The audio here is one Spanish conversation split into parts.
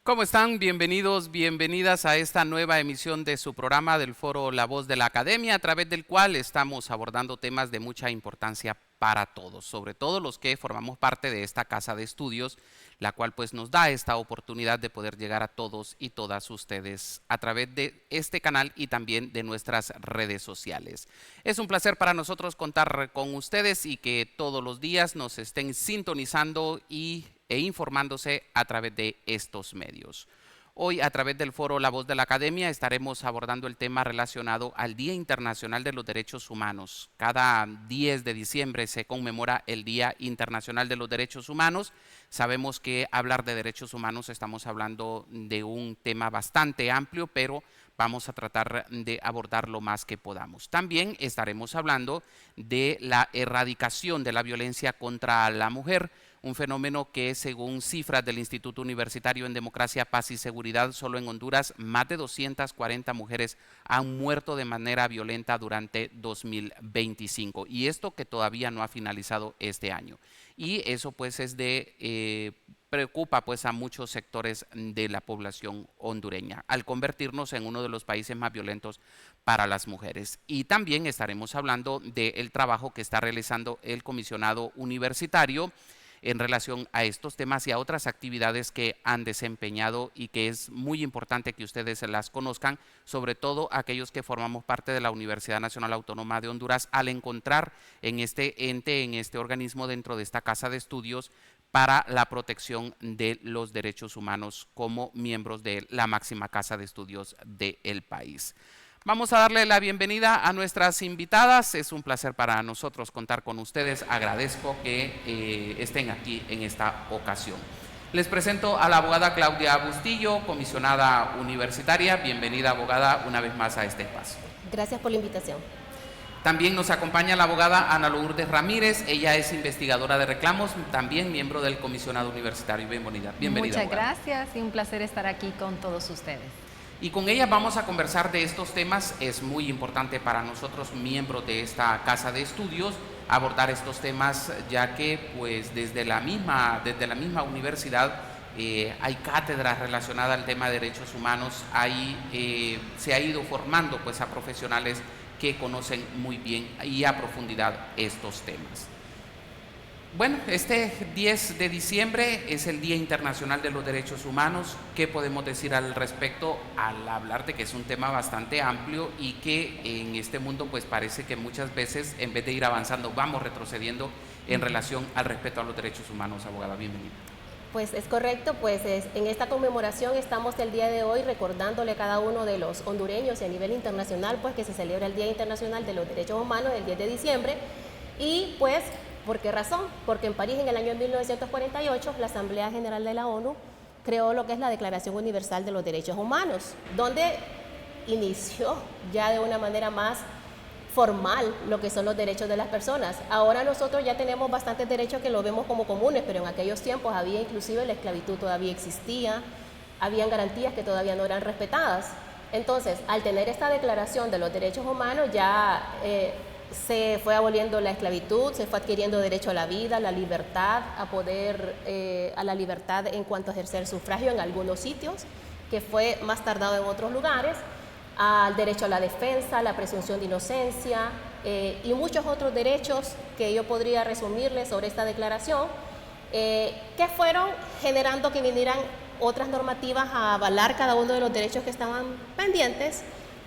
¿Cómo están? Bienvenidos, bienvenidas a esta nueva emisión de su programa del Foro La Voz de la Academia, a través del cual estamos abordando temas de mucha importancia para todos, sobre todo los que formamos parte de esta casa de estudios, la cual pues nos da esta oportunidad de poder llegar a todos y todas ustedes a través de este canal y también de nuestras redes sociales. Es un placer para nosotros contar con ustedes y que todos los días nos estén sintonizando e informándose a través de estos medios. Hoy, a través del foro La Voz de la Academia, estaremos abordando el tema relacionado al Día Internacional de los Derechos Humanos. Cada 10 de diciembre se conmemora el Día Internacional de los Derechos Humanos. Sabemos que hablar de derechos humanos estamos hablando de un tema bastante amplio, pero vamos a tratar de abordar lo más que podamos. También estaremos hablando de la erradicación de la violencia contra la mujer, un fenómeno que, según cifras del Instituto Universitario en Democracia, Paz y Seguridad, solo en Honduras más de 240 mujeres han muerto de manera violenta durante 2025, y esto que todavía no ha finalizado este año. Y eso pues preocupa pues a muchos sectores de la población hondureña, al convertirnos en uno de los países más violentos para las mujeres. Y también estaremos hablando del trabajo que está realizando el comisionado universitario en relación a estos temas y a otras actividades que han desempeñado y que es muy importante que ustedes las conozcan, sobre todo aquellos que formamos parte de la Universidad Nacional Autónoma de Honduras, al encontrar en este ente, en este organismo, dentro de esta casa de estudios para la protección de los derechos humanos como miembros de la máxima casa de estudios del país. Vamos a darle la bienvenida a nuestras invitadas. Es un placer para nosotros contar con ustedes. Agradezco que estén aquí en esta ocasión. Les presento a la abogada Claudia Bustillo, comisionada universitaria. Bienvenida, abogada, una vez más a este espacio. Gracias por la invitación. También nos acompaña la abogada Ana Lourdes Ramírez. Ella es investigadora de reclamos, también miembro del comisionado universitario. Bienvenida. Muchas abogada. Gracias y un placer estar aquí con todos ustedes. Y con ella vamos a conversar de estos temas. Es muy importante para nosotros, miembros de esta casa de estudios, abordar estos temas, ya que pues desde la misma universidad hay cátedras relacionadas al tema de derechos humanos. Se ha ido formando pues a profesionales que conocen muy bien y a profundidad estos temas. Bueno, este 10 de diciembre es el Día Internacional de los Derechos Humanos. ¿Qué podemos decir al respecto al hablar de que es un tema bastante amplio y que en este mundo pues parece que muchas veces en vez de ir avanzando vamos retrocediendo en relación al respeto a los derechos humanos? Abogada, bienvenida. Pues es correcto, pues en esta conmemoración estamos el día de hoy recordándole a cada uno de los hondureños y a nivel internacional pues que se celebra el Día Internacional de los Derechos Humanos el 10 de diciembre y pues ¿por qué razón? Porque en París, en el año 1948, la Asamblea General de la ONU creó lo que es la Declaración Universal de los Derechos Humanos, donde inició ya de una manera más formal lo que son los derechos de las personas. Ahora nosotros ya tenemos bastantes derechos que los vemos como comunes, pero en aquellos tiempos había inclusive la esclavitud todavía existía, habían garantías que todavía no eran respetadas. Entonces, al tener esta Declaración de los Derechos Humanos ya se fue aboliendo la esclavitud, se fue adquiriendo derecho a la vida, a la libertad, a la libertad en cuanto a ejercer sufragio en algunos sitios, que fue más tardado en otros lugares, al derecho a la defensa, la presunción de inocencia y muchos otros derechos que yo podría resumirles sobre esta declaración, que fueron generando que vinieran otras normativas a avalar cada uno de los derechos que estaban pendientes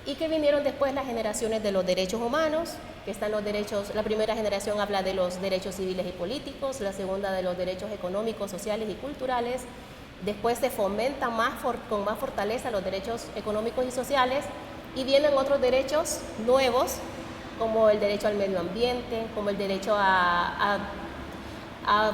y que vinieron después las generaciones de los derechos humanos, que están los derechos, la primera generación habla de los derechos civiles y políticos, la segunda de los derechos económicos, sociales y culturales, después se fomenta con más fortaleza los derechos económicos y sociales y vienen otros derechos nuevos como el derecho al medio ambiente, como el derecho a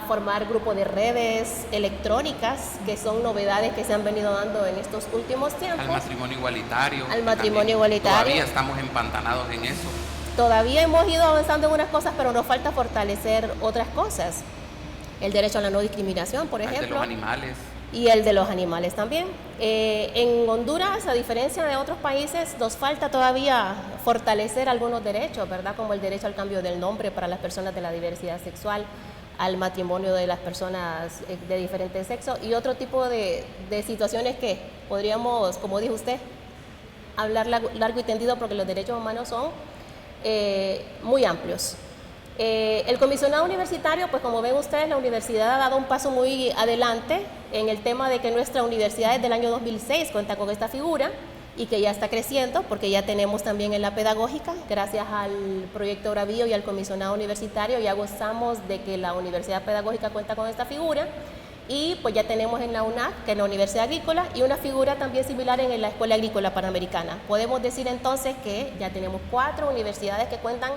formar grupos de redes electrónicas, que son novedades que se han venido dando en estos últimos tiempos. Al matrimonio igualitario. Al matrimonio igualitario. Todavía estamos empantanados en eso. Todavía hemos ido avanzando en unas cosas, pero nos falta fortalecer otras cosas. El derecho a la no discriminación, por ejemplo. El de los animales. Y el de los animales también. En Honduras, a diferencia de otros países, nos falta todavía fortalecer algunos derechos, ¿verdad? Como el derecho al cambio del nombre para las personas de la diversidad sexual, al matrimonio de las personas de diferentes sexos y otro tipo de situaciones que podríamos, como dijo usted, hablar largo y tendido porque los derechos humanos son muy amplios. El comisionado universitario, pues como ven ustedes, la universidad ha dado un paso muy adelante en el tema de que nuestra universidad desde el año 2006 cuenta con esta figura y que ya está creciendo porque ya tenemos también en la pedagógica, gracias al proyecto Bravío y al comisionado universitario, ya gozamos de que la universidad pedagógica cuenta con esta figura y pues ya tenemos en la UNAC, que es la Universidad Agrícola, y una figura también similar en la Escuela Agrícola Panamericana. Podemos decir entonces que ya tenemos 4 universidades que cuentan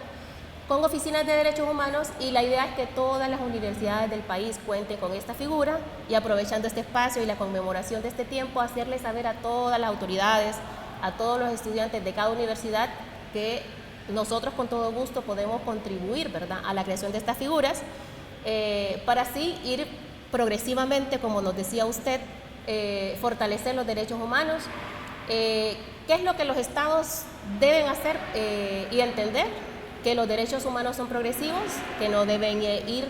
con oficinas de derechos humanos y la idea es que todas las universidades del país cuenten con esta figura y aprovechando este espacio y la conmemoración de este tiempo, hacerle saber a todas las autoridades, a todos los estudiantes de cada universidad que nosotros con todo gusto podemos contribuir, ¿verdad?, a la creación de estas figuras para así ir progresivamente, como nos decía usted, fortalecer los derechos humanos. ¿Qué es lo que los estados deben hacer y entender? Que los derechos humanos son progresivos, que no deben ir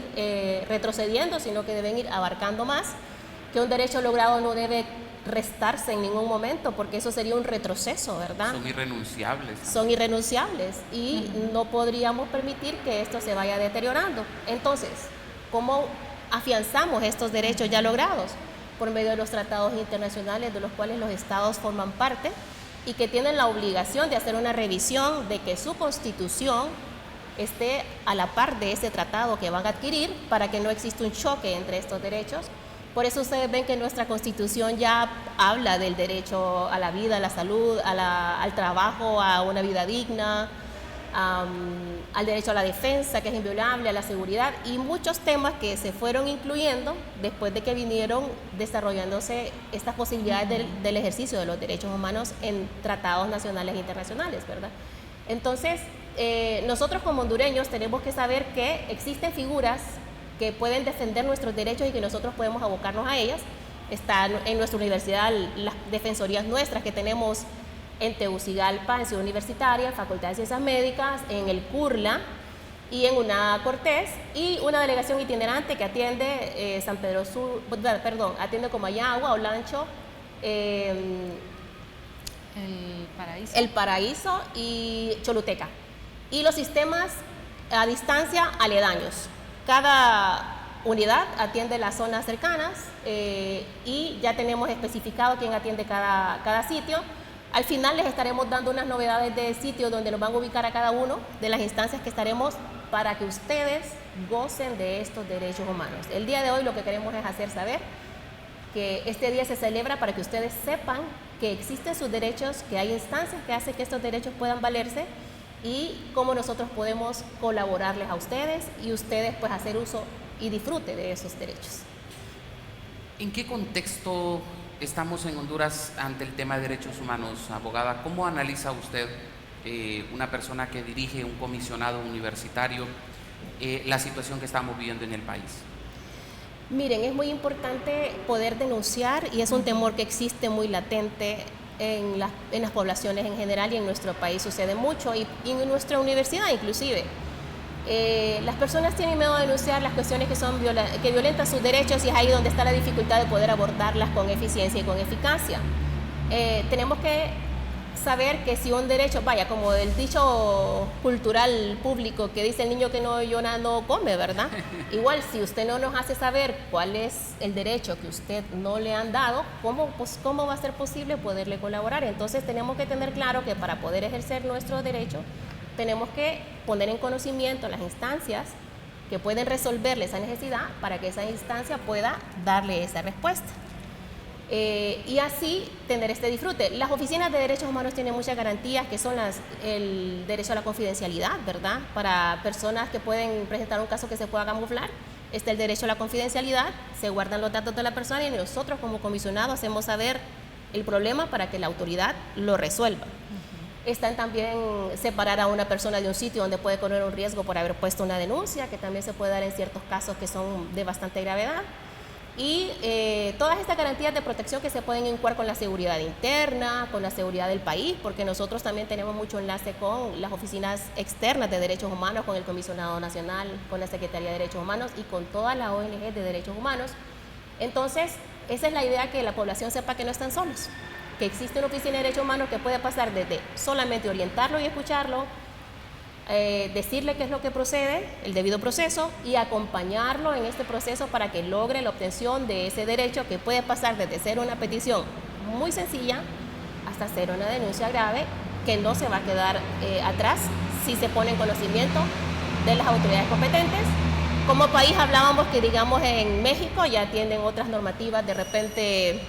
retrocediendo, sino que deben ir abarcando más, que un derecho logrado no debe restarse en ningún momento, porque eso sería un retroceso, ¿verdad? Son irrenunciables. Son irrenunciables y no podríamos permitir que esto se vaya deteriorando. Entonces, ¿cómo afianzamos estos derechos ya logrados? Por medio de los tratados internacionales de los cuales los estados forman parte, y que tienen la obligación de hacer una revisión de que su constitución esté a la par de ese tratado que van a adquirir para que no exista un choque entre estos derechos. Por eso ustedes ven que nuestra constitución ya habla del derecho a la vida, a la salud, al trabajo, a una vida digna, al derecho a la defensa, que es inviolable, a la seguridad y muchos temas que se fueron incluyendo después de que vinieron desarrollándose estas posibilidades del ejercicio de los derechos humanos en tratados nacionales e internacionales, ¿verdad? Entonces, nosotros como hondureños tenemos que saber que existen figuras que pueden defender nuestros derechos y que nosotros podemos abocarnos a ellas. Están en nuestra universidad las defensorías nuestras que tenemos en Tegucigalpa, en Ciudad Universitaria, Facultad de Ciencias Médicas, en el CURLA y en UNA Cortés, y una delegación itinerante que atiende San Pedro Sur, atiende Comayagua, Olancho, El Paraíso y Choluteca. Y los sistemas a distancia aledaños. Cada unidad atiende las zonas cercanas y ya tenemos especificado quién atiende cada sitio. Al final les estaremos dando unas novedades de sitio donde nos van a ubicar a cada uno de las instancias que estaremos para que ustedes gocen de estos derechos humanos. El día de hoy lo que queremos es hacer saber que este día se celebra para que ustedes sepan que existen sus derechos, que hay instancias que hacen que estos derechos puedan valerse y cómo nosotros podemos colaborarles a ustedes y ustedes pues hacer uso y disfrute de esos derechos. ¿En qué contexto estamos en Honduras ante el tema de derechos humanos, abogada? ¿Cómo analiza usted, una persona que dirige un comisionado universitario, la situación que estamos viviendo en el país? Miren, es muy importante poder denunciar y es un temor que existe muy latente en las poblaciones en general y en nuestro país sucede mucho y en nuestra universidad inclusive. Las personas tienen miedo a denunciar las cuestiones que violentan sus derechos y es ahí donde está la dificultad de poder abordarlas con eficiencia y con eficacia. Tenemos que saber que si un derecho, vaya, como el dicho cultural público que dice el niño que no llora no come, ¿verdad? Igual, si usted no nos hace saber cuál es el derecho que usted no le han dado, ¿cómo va a ser posible poderle colaborar? Entonces tenemos que tener claro que para poder ejercer nuestro derecho tenemos que poner en conocimiento a las instancias que pueden resolverle esa necesidad para que esa instancia pueda darle esa respuesta. Y así tener este disfrute. Las oficinas de derechos humanos tienen muchas garantías que son el derecho a la confidencialidad, ¿verdad? Para personas que pueden presentar un caso que se pueda camuflar, está el derecho a la confidencialidad, se guardan los datos de la persona y nosotros como comisionados hacemos saber el problema para que la autoridad lo resuelva. Están también separar a una persona de un sitio donde puede correr un riesgo por haber puesto una denuncia, que también se puede dar en ciertos casos que son de bastante gravedad. y todas estas garantías de protección que se pueden incuar con la seguridad interna, con la seguridad del país, porque nosotros también tenemos mucho enlace con las oficinas externas de derechos humanos, con el Comisionado Nacional, con la Secretaría de Derechos Humanos y con todas las ONG de derechos humanos. Entonces, esa es la idea, que la población sepa que no están solos, que existe una oficina de derechos humanos que puede pasar desde solamente orientarlo y escucharlo, decirle qué es lo que procede, el debido proceso, y acompañarlo en este proceso para que logre la obtención de ese derecho, que puede pasar desde ser una petición muy sencilla hasta ser una denuncia grave, que no se va a quedar atrás si se pone en conocimiento de las autoridades competentes. Como país hablábamos que, digamos, en México ya tienen otras normativas de repente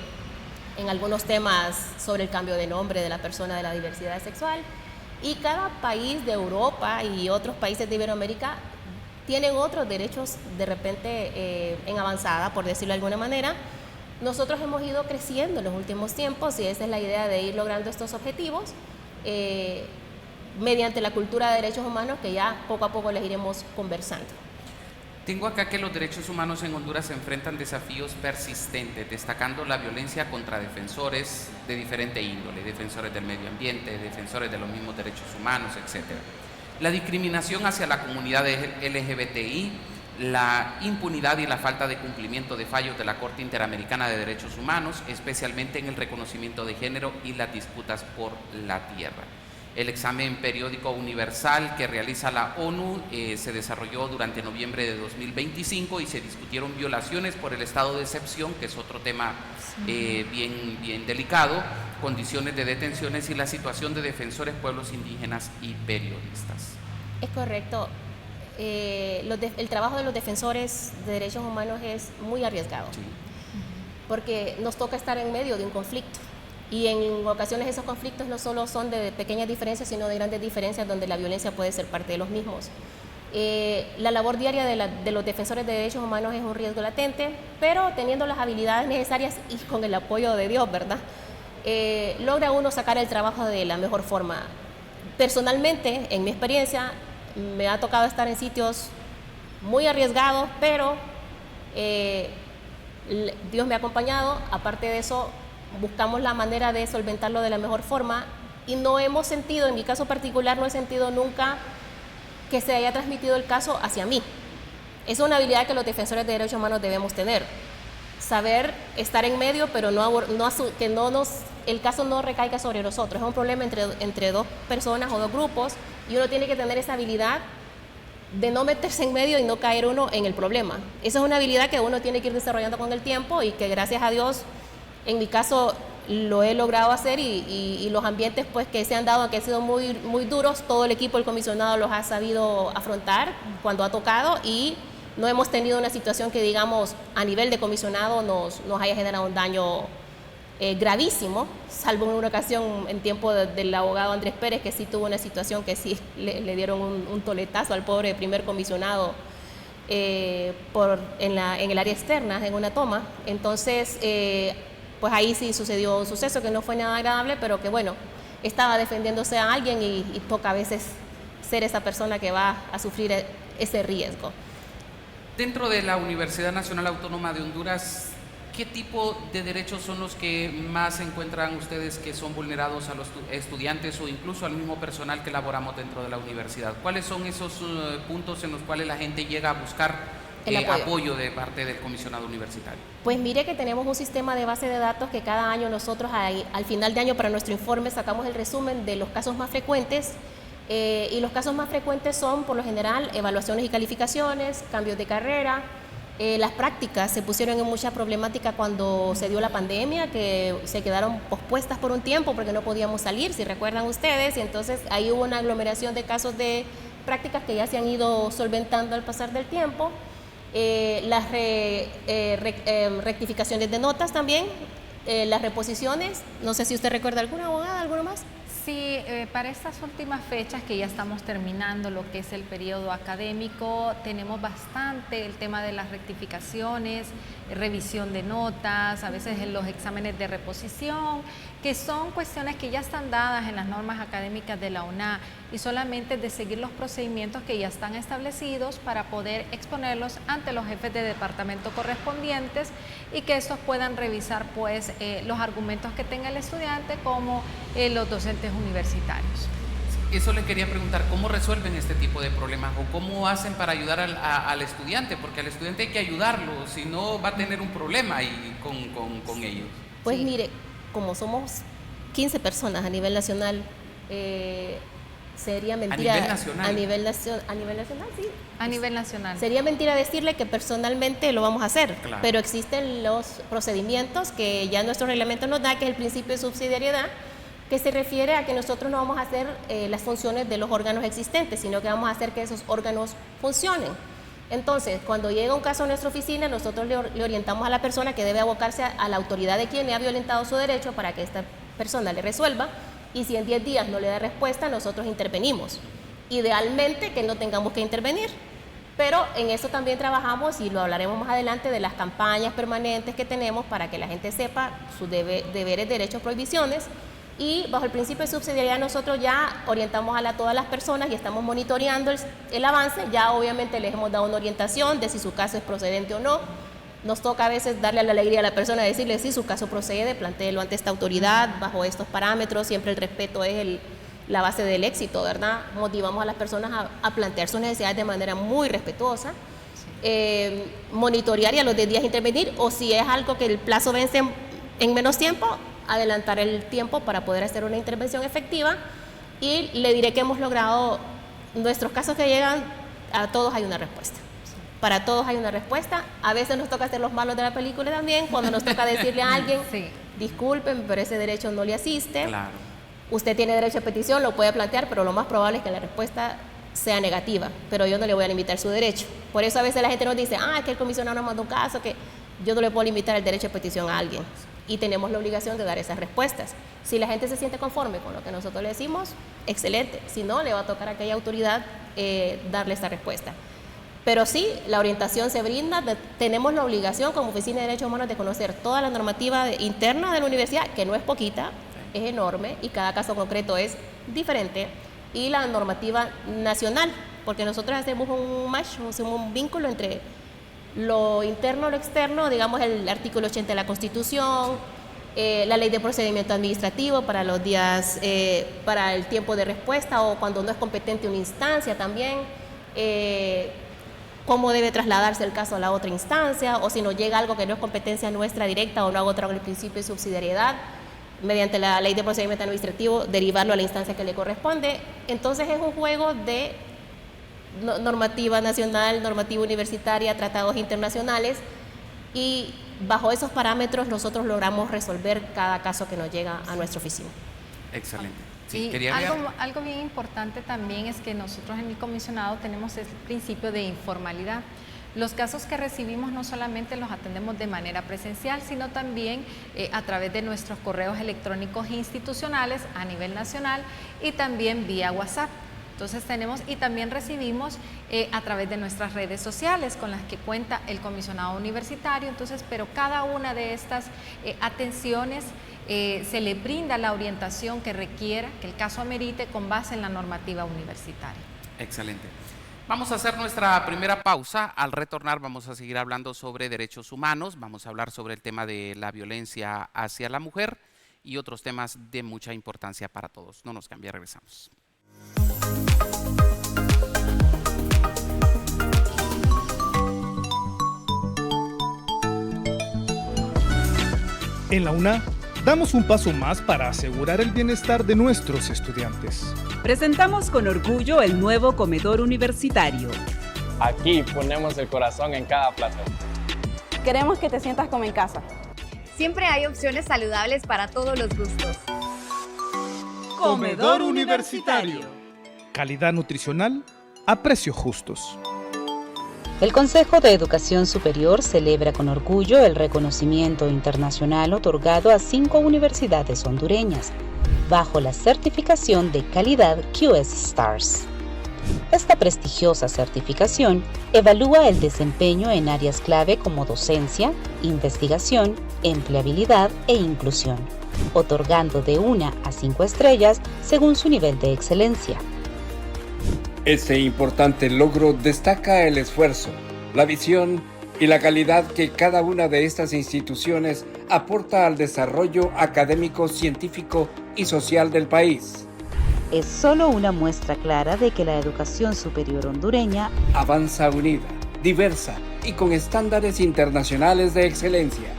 en algunos temas sobre el cambio de nombre de la persona de la diversidad sexual. Y cada país de Europa y otros países de Iberoamérica tienen otros derechos de repente en avanzada, por decirlo de alguna manera. Nosotros hemos ido creciendo en los últimos tiempos y esa es la idea de ir logrando estos objetivos mediante la cultura de derechos humanos, que ya poco a poco les iremos conversando. Tengo acá que los derechos humanos en Honduras se enfrentan desafíos persistentes, destacando la violencia contra defensores de diferente índole, defensores del medio ambiente, defensores de los mismos derechos humanos, etc. La discriminación hacia la comunidad LGBTI, la impunidad y la falta de cumplimiento de fallos de la Corte Interamericana de Derechos Humanos, especialmente en el reconocimiento de género y las disputas por la tierra. El examen periódico universal que realiza la ONU se desarrolló durante noviembre de 2025 y se discutieron violaciones por el estado de excepción, que es otro tema bien delicado, condiciones de detenciones y la situación de defensores, pueblos indígenas y periodistas. Es correcto. El trabajo de los defensores de derechos humanos es muy arriesgado, sí, porque nos toca estar en medio de un conflicto. Y en ocasiones esos conflictos no solo son de pequeñas diferencias, sino de grandes diferencias donde la violencia puede ser parte de los mismos. La labor diaria de los defensores de derechos humanos es un riesgo latente, pero teniendo las habilidades necesarias y con el apoyo de Dios, ¿verdad? Logra uno sacar el trabajo de la mejor forma. Personalmente, en mi experiencia, me ha tocado estar en sitios muy arriesgados, pero Dios me ha acompañado. Aparte de eso, buscamos la manera de solventarlo de la mejor forma y no hemos sentido, en mi caso particular, no he sentido nunca que se haya transmitido el caso hacia mí. Es una habilidad que los defensores de derechos humanos debemos tener. Saber estar en medio, pero que el caso no recaiga sobre nosotros. Es un problema entre dos personas o dos grupos y uno tiene que tener esa habilidad de no meterse en medio y no caer uno en el problema. Esa es una habilidad que uno tiene que ir desarrollando con el tiempo y que, gracias a Dios, en mi caso lo he logrado hacer y los ambientes pues que se han dado, que han sido muy, muy duros, todo el equipo del comisionado los ha sabido afrontar cuando ha tocado y no hemos tenido una situación que, digamos, a nivel de comisionado nos haya generado un daño gravísimo, salvo en una ocasión en tiempo del abogado Andrés Pérez, que sí tuvo una situación que sí le dieron un toletazo al pobre primer comisionado en el área externa, en una toma. Entonces, pues ahí sí sucedió un suceso que no fue nada agradable, pero que bueno, estaba defendiéndose a alguien y toca a veces ser esa persona que va a sufrir ese riesgo. Dentro de la Universidad Nacional Autónoma de Honduras, ¿qué tipo de derechos son los que más encuentran ustedes que son vulnerados a los estudiantes o incluso al mismo personal que laboramos dentro de la universidad? ¿Cuáles son esos puntos en los cuales la gente llega a buscar apoyo de parte del comisionado universitario? Pues mire que tenemos un sistema de base de datos que cada año nosotros al final de año para nuestro informe sacamos el resumen de los casos más frecuentes y los casos más frecuentes son por lo general evaluaciones y calificaciones, cambios de carrera. Las prácticas se pusieron en mucha problemática cuando se dio la pandemia, que se quedaron pospuestas por un tiempo porque no podíamos salir, si recuerdan ustedes, y entonces ahí hubo una aglomeración de casos de prácticas que ya se han ido solventando al pasar del tiempo. Las rectificaciones de notas también, las reposiciones, no sé si usted recuerda alguna abogada, alguno más. Sí, para estas últimas fechas que ya estamos terminando lo que es el periodo académico, tenemos bastante el tema de las rectificaciones, revisión de notas, a veces en los exámenes de reposición, que son cuestiones que ya están dadas en las normas académicas de la UNA y solamente de seguir los procedimientos que ya están establecidos para poder exponerlos ante los jefes de departamento correspondientes y que estos puedan revisar pues los argumentos que tenga el estudiante como los docentes universitarios. Eso le quería preguntar, ¿cómo resuelven este tipo de problemas o cómo hacen para ayudar al estudiante? Porque al estudiante hay que ayudarlo, si no va a tener un problema ahí con ellos. Pues Sí. mire, como somos 15 personas a nivel nacional, sería mentira. ¿A nivel nacional? A nivel nacional, sí. A nivel nacional. Sería mentira decirle que personalmente lo vamos a hacer, Claro. pero existen los procedimientos que ya nuestro reglamento nos da, que es el principio de subsidiariedad, que se refiere a que nosotros no vamos a hacer las funciones de los órganos existentes, sino que vamos a hacer que esos órganos funcionen. Entonces, cuando llega un caso a nuestra oficina, nosotros le orientamos a la persona que debe abocarse a la autoridad de quien le ha violentado su derecho para que esta persona le resuelva, y si en 10 días no le da respuesta, nosotros intervenimos. Idealmente que no tengamos que intervenir, pero en eso también trabajamos y lo hablaremos más adelante de las campañas permanentes que tenemos para que la gente sepa sus deberes, derechos, prohibiciones. Y bajo el principio de subsidiariedad nosotros ya orientamos a todas las personas y estamos monitoreando el avance. Ya obviamente les hemos dado una orientación de si su caso es procedente o no. Nos toca a veces darle la alegría a la persona, decirle si su caso procede, plantéelo ante esta autoridad, bajo estos parámetros. Siempre el respeto es la base del éxito, ¿verdad? Motivamos a las personas a plantear sus necesidades de manera muy respetuosa. Monitorear y a los 10 días intervenir, o si es algo que el plazo vence en menos tiempo, adelantar el tiempo para poder hacer una intervención efectiva. Y le diré que hemos logrado, nuestros casos que llegan, a todos hay una respuesta. Para todos hay una respuesta. A veces nos toca hacer los malos de la película también, cuando nos toca decirle a alguien, Sí. disculpen, pero ese derecho no le asiste. Claro. Usted tiene derecho a petición, lo puede plantear, pero lo más probable es que la respuesta sea negativa, pero yo no le voy a limitar su derecho. Por eso a veces la gente nos dice, es que el comisionado nos mandó un caso, que yo no le puedo limitar el derecho a petición a alguien. Y tenemos la obligación de dar esas respuestas. Si la gente se siente conforme con lo que nosotros le decimos, excelente. Si no, le va a tocar a aquella autoridad darle esa respuesta. Pero sí, la orientación se brinda, tenemos la obligación como Oficina de Derechos Humanos de conocer toda la normativa interna de la universidad, que no es poquita, es enorme y cada caso concreto es diferente, y la normativa nacional, porque nosotros hacemos un match, hacemos un vínculo entre lo interno y lo externo, digamos el artículo 80 de la Constitución, la ley de procedimiento administrativo para los días, para el tiempo de respuesta o cuando no es competente una instancia también, cómo debe trasladarse el caso a la otra instancia, o si nos llega algo que no es competencia nuestra directa o no hago otra con el principio de subsidiariedad, mediante la ley de procedimiento administrativo, derivarlo a la instancia que le corresponde. Entonces es un juego de normativa nacional, normativa universitaria, tratados internacionales, y bajo esos parámetros nosotros logramos resolver cada caso que nos llega a nuestra oficina. Excelente. Sí, Y quería algo bien importante también es que nosotros en el comisionado tenemos el principio de informalidad. Los casos que recibimos no solamente los atendemos de manera presencial, sino también a través de nuestros correos electrónicos institucionales a nivel nacional y también vía WhatsApp. Entonces tenemos y también recibimos a través de nuestras redes sociales con las que cuenta el comisionado universitario. Entonces, pero cada una de estas atenciones se le brinda la orientación que requiera, que el caso amerite con base en la normativa universitaria. Excelente. Vamos a hacer nuestra primera pausa. Al retornar vamos a seguir hablando sobre derechos humanos, vamos a hablar sobre el tema de la violencia hacia la mujer y otros temas de mucha importancia para todos. No nos cambie, regresamos. En la UNA, damos un paso más para asegurar el bienestar de nuestros estudiantes. Presentamos con orgullo el nuevo comedor universitario. Aquí ponemos el corazón en cada plato. Queremos que te sientas como en casa. Siempre hay opciones saludables para todos los gustos. Comedor universitario. Calidad nutricional a precios justos. El Consejo de Educación Superior celebra con orgullo el reconocimiento internacional otorgado a 5 universidades hondureñas, bajo la certificación de calidad QS Stars. Esta prestigiosa certificación evalúa el desempeño en áreas clave como docencia, investigación, empleabilidad e inclusión, otorgando de 1 a 5 estrellas según su nivel de excelencia. Este importante logro destaca el esfuerzo, la visión y la calidad que cada una de estas instituciones aporta al desarrollo académico, científico y social del país. Es solo una muestra clara de que la educación superior hondureña avanza unida, diversa y con estándares internacionales de excelencia.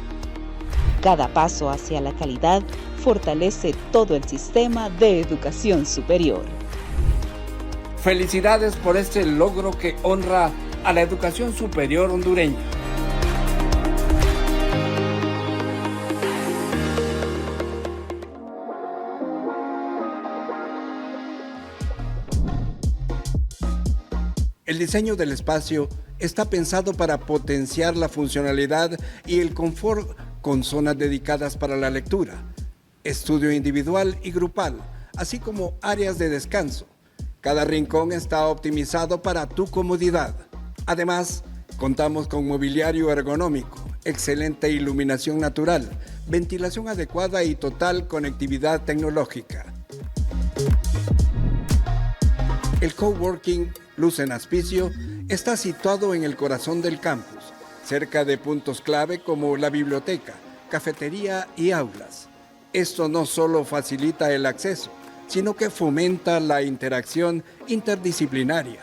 Cada paso hacia la calidad fortalece todo el sistema de educación superior. Felicidades por este logro que honra a la educación superior hondureña. El diseño del espacio está pensado para potenciar la funcionalidad y el confort con zonas dedicadas para la lectura, estudio individual y grupal, así como áreas de descanso. Cada rincón está optimizado para tu comodidad. Además, contamos con mobiliario ergonómico, excelente iluminación natural, ventilación adecuada y total conectividad tecnológica. El coworking Luz en Aspicio está situado en el corazón del campus, cerca de puntos clave como la biblioteca, cafetería y aulas. Esto no solo facilita el acceso, sino que fomenta la interacción interdisciplinaria,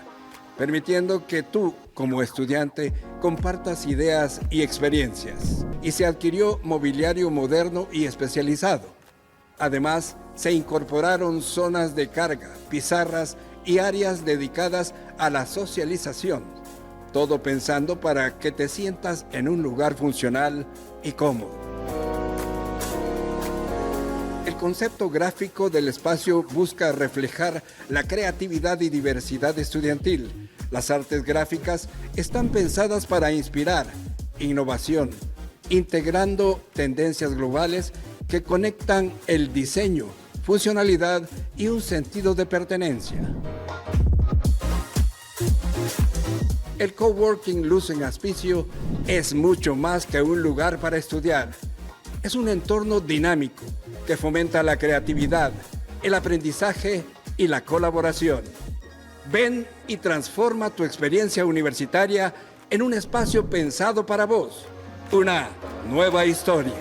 permitiendo que tú, como estudiante, compartas ideas y experiencias. Y se adquirió mobiliario moderno y especializado. Además, se incorporaron zonas de carga, pizarras y áreas dedicadas a la socialización, todo pensando para que te sientas en un lugar funcional y cómodo. El concepto gráfico del espacio busca reflejar la creatividad y diversidad estudiantil. Las artes gráficas están pensadas para inspirar innovación, integrando tendencias globales que conectan el diseño, funcionalidad y un sentido de pertenencia. El coworking Luz en Aspicio es mucho más que un lugar para estudiar. Es un entorno dinámico que fomenta la creatividad, el aprendizaje y la colaboración. Ven y transforma tu experiencia universitaria en un espacio pensado para vos. Una nueva historia.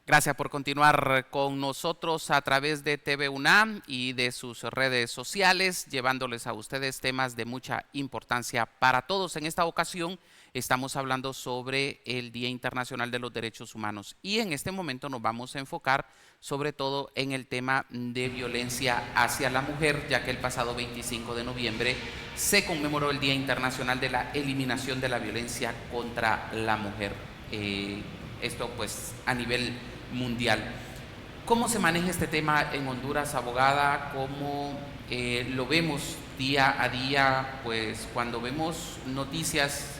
Gracias por continuar con nosotros a través de TV UNAM y de sus redes sociales, llevándoles a ustedes temas de mucha importancia para todos. En esta ocasión estamos hablando sobre el Día Internacional de los Derechos Humanos y en este momento nos vamos a enfocar sobre todo en el tema de violencia hacia la mujer, ya que el pasado 25 de noviembre se conmemoró el Día Internacional de la Eliminación de la Violencia contra la Mujer. Esto pues a nivel mundial. ¿Cómo se maneja este tema en Honduras, abogada? ¿Cómo lo vemos día a día? Pues cuando vemos noticias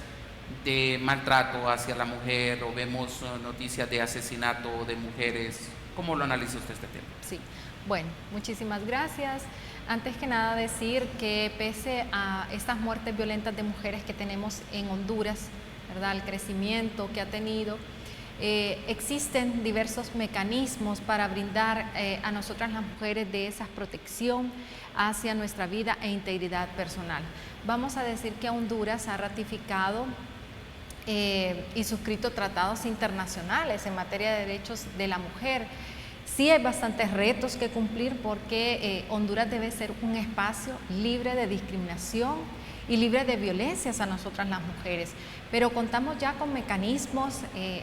de maltrato hacia la mujer o vemos noticias de asesinato de mujeres, ¿cómo lo analiza usted este tema? Sí, bueno, muchísimas gracias. Antes que nada decir que pese a estas muertes violentas de mujeres que tenemos en Honduras, ¿verdad?, el crecimiento que ha tenido, existen diversos mecanismos para brindar a nosotras las mujeres de esa protección hacia nuestra vida e integridad personal. Vamos a decir que Honduras ha ratificado y suscrito tratados internacionales en materia de derechos de la mujer. Sí hay bastantes retos que cumplir porque Honduras debe ser un espacio libre de discriminación y libre de violencias a nosotras las mujeres, pero contamos ya con mecanismos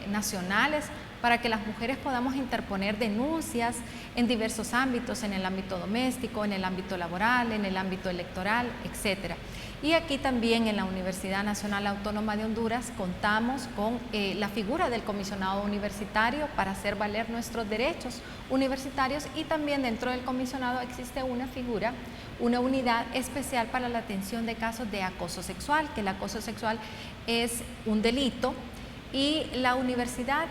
nacionales para que las mujeres podamos interponer denuncias en diversos ámbitos, en el ámbito doméstico, en el ámbito laboral, en el ámbito electoral, etcétera. Y aquí también en la Universidad Nacional Autónoma de Honduras contamos con la figura del comisionado universitario para hacer valer nuestros derechos universitarios, y también dentro del comisionado existe una figura, una unidad especial para la atención de casos de acoso sexual, que el acoso sexual es un delito. Y la universidad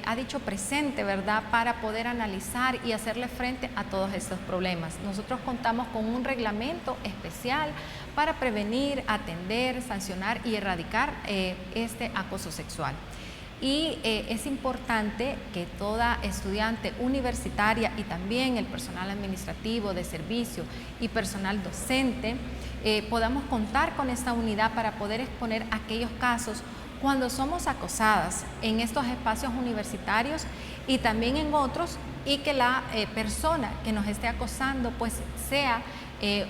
ha dicho presente, ¿verdad?, para poder analizar y hacerle frente a todos estos problemas. Nosotros contamos con un reglamento especial para prevenir, atender, sancionar y erradicar este acoso sexual. Y es importante que toda estudiante universitaria y también el personal administrativo de servicio y personal docente podamos contar con esta unidad para poder exponer aquellos casos cuando somos acosadas en estos espacios universitarios y también en otros, y que la persona que nos esté acosando pues sea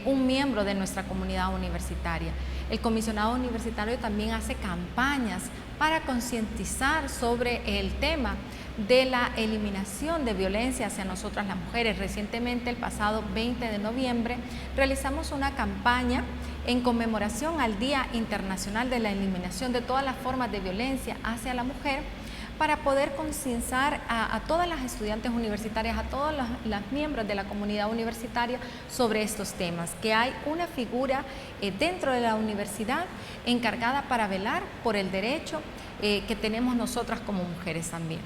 un miembro de nuestra comunidad universitaria. El comisionado universitario también hace campañas para concientizar sobre el tema de la eliminación de violencia hacia nosotras las mujeres. Recientemente, el pasado 20 de noviembre, realizamos una campaña en conmemoración al Día Internacional de la Eliminación de todas las formas de violencia hacia la mujer, para poder concienciar a todas las estudiantes universitarias, a todos los miembros de la comunidad universitaria sobre estos temas, que hay una figura dentro de la universidad encargada para velar por el derecho que tenemos nosotras como mujeres también.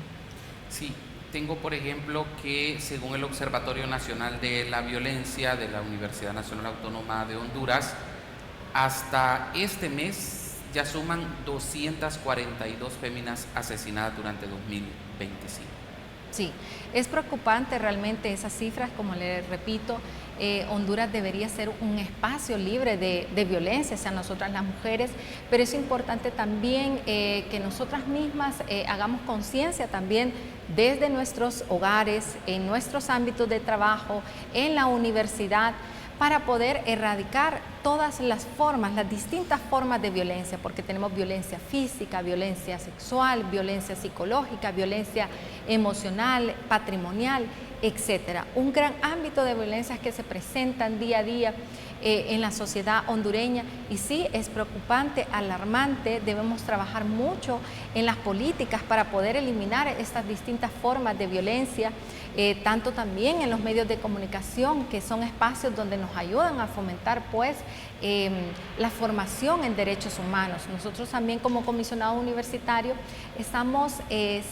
Sí, tengo por ejemplo que según el Observatorio Nacional de la Violencia de la Universidad Nacional Autónoma de Honduras, hasta este mes ya suman 242 féminas asesinadas durante 2025. Sí, es preocupante realmente esas cifras, como les repito. Honduras debería ser un espacio libre de violencia hacia nosotras las mujeres, pero es importante también que nosotras mismas hagamos conciencia también desde nuestros hogares, en nuestros ámbitos de trabajo, en la universidad, para poder erradicar todas las formas, las distintas formas de violencia, porque tenemos violencia física, violencia sexual, violencia psicológica, violencia emocional, patrimonial, etcétera. Un gran ámbito de violencias que se presentan día a día en la sociedad hondureña, y sí es preocupante, alarmante. Debemos trabajar mucho en las políticas para poder eliminar estas distintas formas de violencia, tanto también en los medios de comunicación, que son espacios donde nos ayudan a fomentar pues la formación en derechos humanos. Nosotros también como comisionado universitario estamos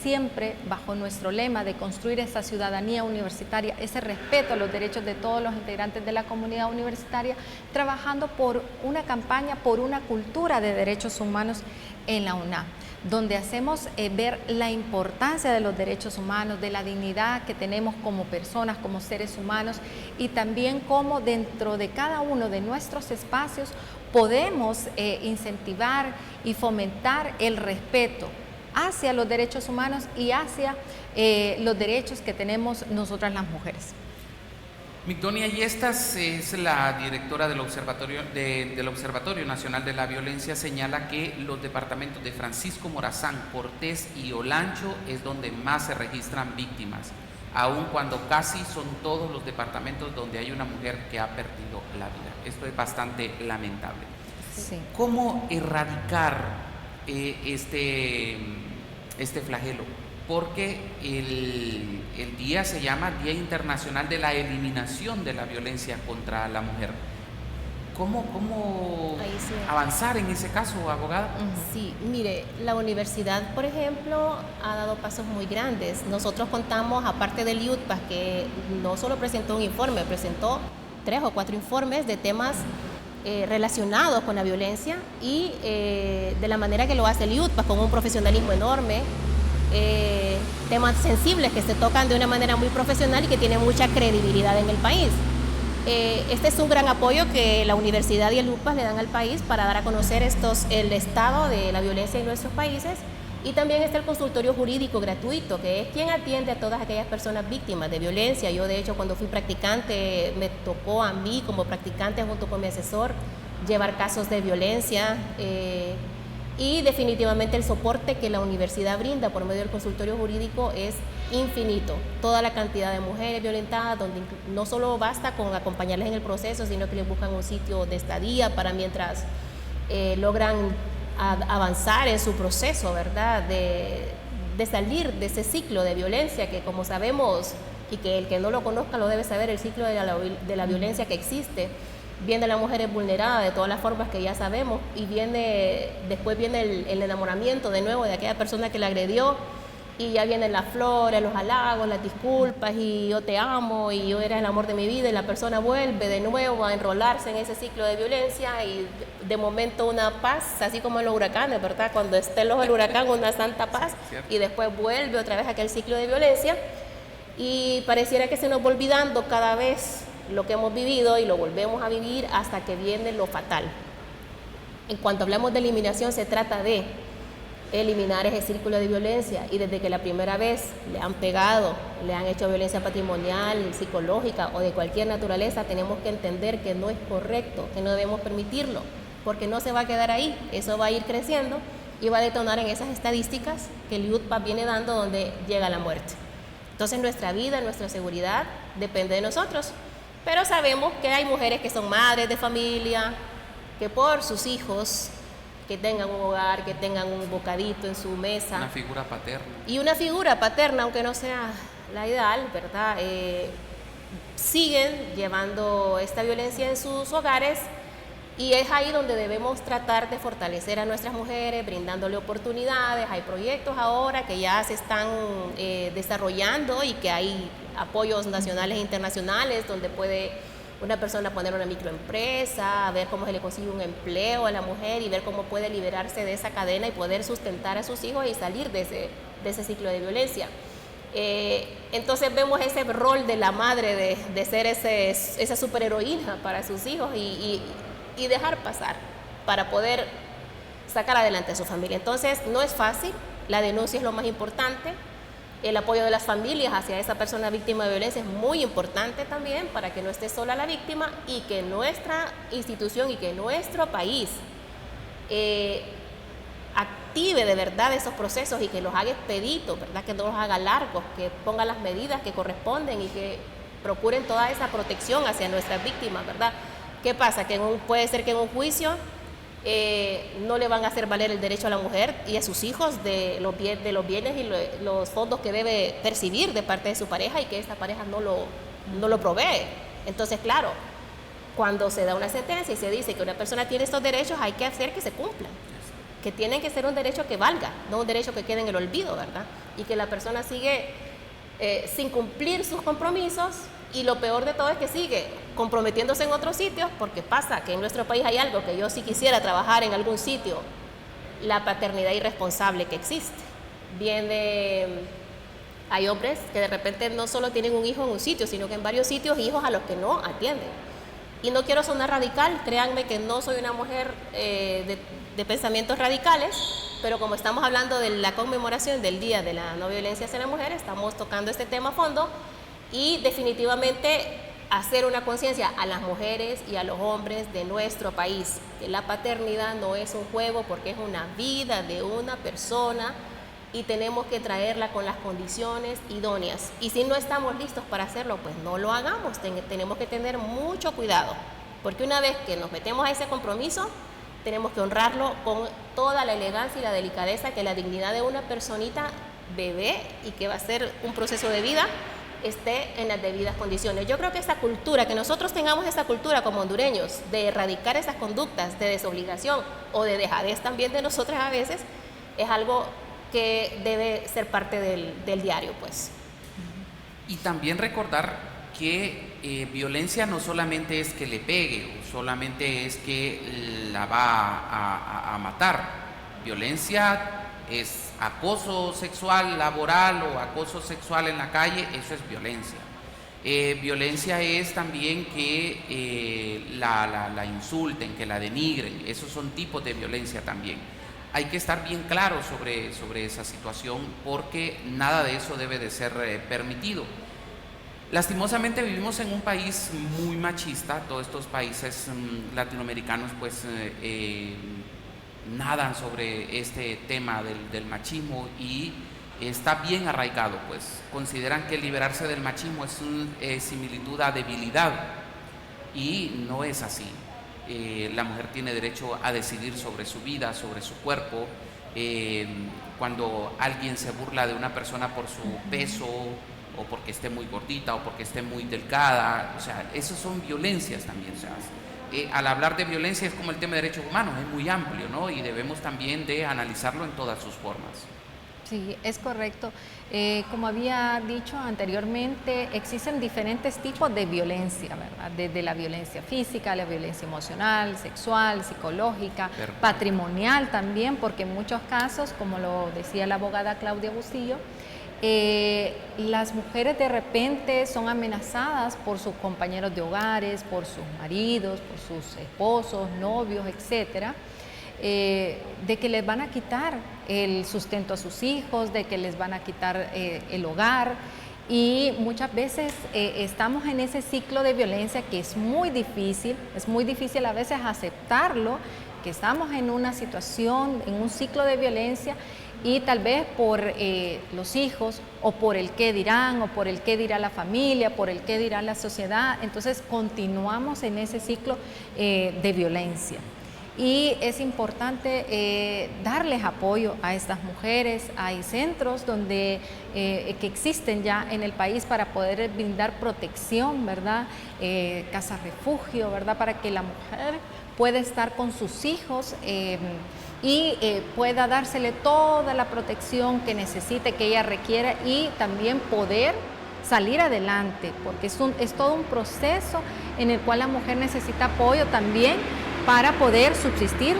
siempre bajo nuestro lema de construir esa ciudadanía universitaria, ese respeto a los derechos de todos los integrantes de la comunidad universitaria, trabajando por una campaña por una cultura de derechos humanos en la UNAM, donde hacemos ver la importancia de los derechos humanos, de la dignidad que tenemos como personas, como seres humanos, y también cómo dentro de cada uno de nuestros espacios podemos incentivar y fomentar el respeto hacia los derechos humanos y hacia los derechos que tenemos nosotras las mujeres. Migdonia Yestas es la directora del Observatorio Nacional de la Violencia. Señala que los departamentos de Francisco Morazán, Cortés y Olancho es donde más se registran víctimas, aun cuando casi son todos los departamentos donde hay una mujer que ha perdido la vida. Esto es bastante lamentable. Sí. ¿Cómo erradicar este flagelo? Porque el día se llama Día Internacional de la Eliminación de la Violencia contra la Mujer. ¿Cómo avanzar en ese caso, abogada? Sí, mire, la universidad, por ejemplo, ha dado pasos muy grandes. Nosotros contamos, aparte del IUTPAS, que no solo presentó un informe, presentó 3 o 4 informes de temas relacionados con la violencia, y de la manera que lo hace el IUTPAS, con un profesionalismo enorme, temas sensibles que se tocan de una manera muy profesional y que tienen mucha credibilidad en el país. Este es un gran apoyo que la universidad y el UPAS le dan al país para dar a conocer el estado de la violencia en nuestros países, y también está el consultorio jurídico gratuito, que es quien atiende a todas aquellas personas víctimas de violencia. Yo, de hecho, cuando fui practicante, me tocó a mí como practicante junto con mi asesor llevar casos de violencia Y definitivamente el soporte que la universidad brinda por medio del consultorio jurídico es infinito. Toda la cantidad de mujeres violentadas, donde no solo basta con acompañarles en el proceso, sino que les buscan un sitio de estadía para mientras logran avanzar en su proceso, ¿verdad? De salir de ese ciclo de violencia que, como sabemos, y que el que no lo conozca lo debe saber, el ciclo de la violencia que existe. Viene la mujer es vulnerada de todas las formas que ya sabemos y después viene el enamoramiento de nuevo de aquella persona que la agredió, y ya vienen las flores, los halagos, las disculpas y yo te amo y yo era el amor de mi vida, y la persona vuelve de nuevo a enrolarse en ese ciclo de violencia y de momento una paz, así como en los huracanes, ¿verdad? Cuando esté el ojo del huracán, una santa paz, y después vuelve otra vez a aquel ciclo de violencia, y pareciera que se nos va olvidando cada vez lo que hemos vivido y lo volvemos a vivir hasta que viene lo fatal. En cuanto hablamos de eliminación, se trata de eliminar ese círculo de violencia, y desde que la primera vez le han pegado, le han hecho violencia patrimonial, psicológica o de cualquier naturaleza, tenemos que entender que no es correcto, que no debemos permitirlo, porque no se va a quedar ahí, eso va a ir creciendo y va a detonar en esas estadísticas que el IUTPA viene dando, donde llega la muerte. Entonces nuestra vida, nuestra seguridad depende de nosotros. Pero sabemos que hay mujeres que son madres de familia, que por sus hijos, que tengan un hogar, que tengan un bocadito en su mesa. Una figura paterna. Y una figura paterna, aunque no sea la ideal, ¿verdad? Siguen llevando esta violencia en sus hogares, y es ahí donde debemos tratar de fortalecer a nuestras mujeres, brindándole oportunidades. Hay proyectos ahora que ya se están desarrollando y que hay apoyos nacionales e internacionales donde puede una persona poner una microempresa, ver cómo se le consigue un empleo a la mujer y ver cómo puede liberarse de esa cadena y poder sustentar a sus hijos y salir de ese ciclo de violencia. Entonces vemos ese rol de la madre de ser esa superheroína para sus hijos y dejar pasar para poder sacar adelante a su familia. Entonces no es fácil, la denuncia es lo más importante. El apoyo de las familias hacia esa persona víctima de violencia es muy importante también, para que no esté sola la víctima y que nuestra institución y que nuestro país active de verdad esos procesos y que los haga expeditos, ¿verdad? Que no los haga largos, que ponga las medidas que corresponden y que procuren toda esa protección hacia nuestras víctimas, ¿verdad? ¿Qué pasa? Que puede ser que en un juicio no le van a hacer valer el derecho a la mujer y a sus hijos de los bienes y los fondos que debe percibir de parte de su pareja, y que esta pareja no lo provee. Entonces, claro, cuando se da una sentencia y se dice que una persona tiene estos derechos, hay que hacer que se cumplan, que tienen que ser un derecho que valga, no un derecho que quede en el olvido, ¿verdad? Y que la persona sigue sin cumplir sus compromisos, y lo peor de todo es que sigue comprometiéndose en otros sitios, porque pasa que en nuestro país hay algo que yo sí quisiera trabajar en algún sitio: la paternidad irresponsable que existe. Hay hombres que de repente no solo tienen un hijo en un sitio, sino que en varios sitios hijos a los que no atienden. Y no quiero sonar radical, créanme que no soy una mujer de pensamientos radicales, pero como estamos hablando de la conmemoración del Día de la No Violencia hacia la Mujer, estamos tocando este tema a fondo, y definitivamente hacer una conciencia a las mujeres y a los hombres de nuestro país, que la paternidad no es un juego, porque es una vida de una persona y tenemos que traerla con las condiciones idóneas. Y si no estamos listos para hacerlo, pues no lo hagamos. Tenemos que tener mucho cuidado, porque una vez que nos metemos a ese compromiso, tenemos que honrarlo con toda la elegancia y la delicadeza que la dignidad de una personita bebé, y que va a ser un proceso de vida, esté en las debidas condiciones. Yo creo que esa cultura, que nosotros tengamos esa cultura como hondureños, de erradicar esas conductas de desobligación o de dejadez también de nosotras a veces, es algo que debe ser parte del diario, pues. Y también recordar que violencia no solamente es que le pegue, o solamente es que la va a matar. Violencia es acoso sexual laboral o acoso sexual en la calle, eso es violencia. Violencia es también que la insulten, que la denigren, esos son tipos de violencia también. Hay que estar bien claro sobre esa situación, porque nada de eso debe de ser permitido. Lastimosamente vivimos en un país muy machista. Todos estos países latinoamericanos pues nadan sobre este tema del machismo y está bien arraigado, pues consideran que liberarse del machismo es similitud a debilidad y no es así. La mujer tiene derecho a decidir sobre su vida, sobre su cuerpo. Cuando alguien se burla de una persona por su peso o porque esté muy gordita o porque esté muy delgada, o sea, esas son violencias también. O sea, al hablar de violencia es como el tema de derechos humanos, es muy amplio, ¿no? Y debemos también de analizarlo en todas sus formas. Sí, es correcto. Como había dicho anteriormente, existen diferentes tipos de violencia, ¿verdad? Desde la violencia física, la violencia emocional, sexual, psicológica, patrimonial también, porque en muchos casos, como lo decía la abogada Claudia Bustillo, las mujeres de repente son amenazadas por sus compañeros de hogares, por sus maridos, por sus esposos, novios, etcétera. De que les van a quitar el sustento a sus hijos, de que les van a quitar el hogar, y muchas veces estamos en ese ciclo de violencia que es muy difícil a veces aceptarlo, que estamos en una situación, en un ciclo de violencia, y tal vez por los hijos o por el qué dirán o por el qué dirá la familia, por el qué dirá la sociedad, entonces continuamos en ese ciclo de violencia. Y es importante darles apoyo a estas mujeres. Hay centros donde, que existen ya en el país para poder brindar protección, ¿verdad? Casas refugio, ¿verdad? Para que la mujer pueda estar con sus hijos y pueda dársele toda la protección que necesite, que ella requiera, y también poder salir adelante, porque es todo un proceso en el cual la mujer necesita apoyo también para poder subsistir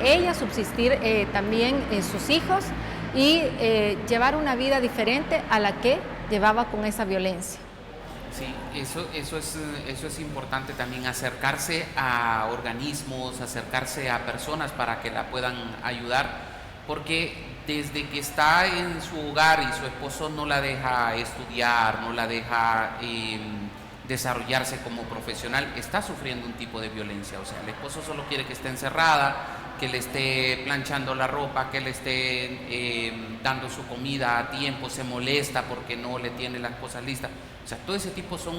ella, subsistir también sus hijos y llevar una vida diferente a la que llevaba con esa violencia. Sí, eso es importante también, acercarse a organismos, acercarse a personas para que la puedan ayudar, porque desde que está en su hogar y su esposo no la deja estudiar, no la deja desarrollarse como profesional, está sufriendo un tipo de violencia. O sea, el esposo solo quiere que esté encerrada, que le esté planchando la ropa, que le esté dando su comida a tiempo, se molesta porque no le tiene las cosas listas. O sea, todo ese tipo son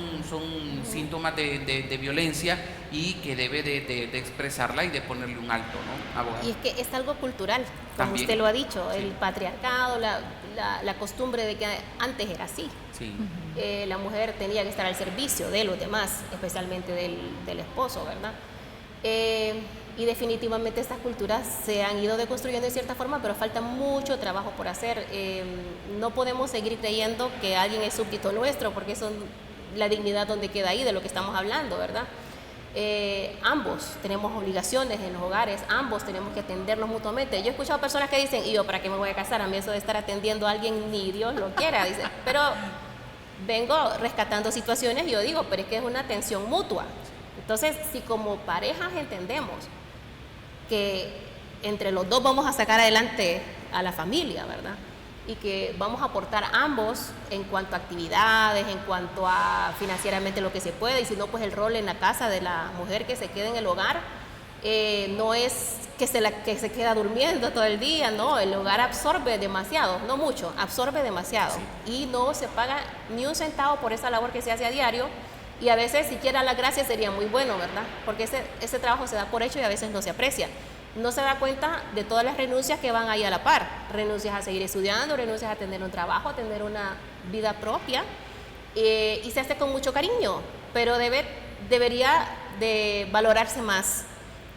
síntomas de violencia y que debe de expresarla y de ponerle un alto, ¿no, abogado? Y es que es algo cultural, como También. usted lo ha dicho, Sí. el patriarcado, la costumbre de que antes era así. Sí. La mujer tenía que estar al servicio de los demás, especialmente del esposo, ¿verdad? Y definitivamente estas culturas se han ido deconstruyendo de cierta forma, pero falta mucho trabajo por hacer. No podemos seguir creyendo que alguien es súbdito nuestro, porque eso, la dignidad donde queda ahí de lo que estamos hablando, ¿verdad? Ambos tenemos obligaciones en los hogares, ambos tenemos que atendernos mutuamente. Yo he escuchado personas que dicen, ¿y yo para qué me voy a casar? A mí eso de estar atendiendo a alguien ni Dios lo quiera, dice. Pero vengo rescatando situaciones y yo digo, pero es que es una atención mutua. Entonces, si como parejas entendemos que entre los dos vamos a sacar adelante a la familia, ¿verdad? Y que vamos a aportar ambos en cuanto a actividades, en cuanto a financieramente lo que se puede, y si no, pues el rol en la casa de la mujer que se quede en el hogar, no es que se queda durmiendo todo el día, no, el hogar absorbe demasiado, no mucho, absorbe demasiado, sí. Y no se paga ni un centavo por esa labor que se hace a diario, y a veces siquiera la gracia sería muy bueno, ¿verdad? Porque ese trabajo se da por hecho y a veces no se aprecia. No se da cuenta de todas las renuncias que van ahí a la par, renuncias a seguir estudiando, renuncias a tener un trabajo, a tener una vida propia, y se hace con mucho cariño, pero debería de valorarse más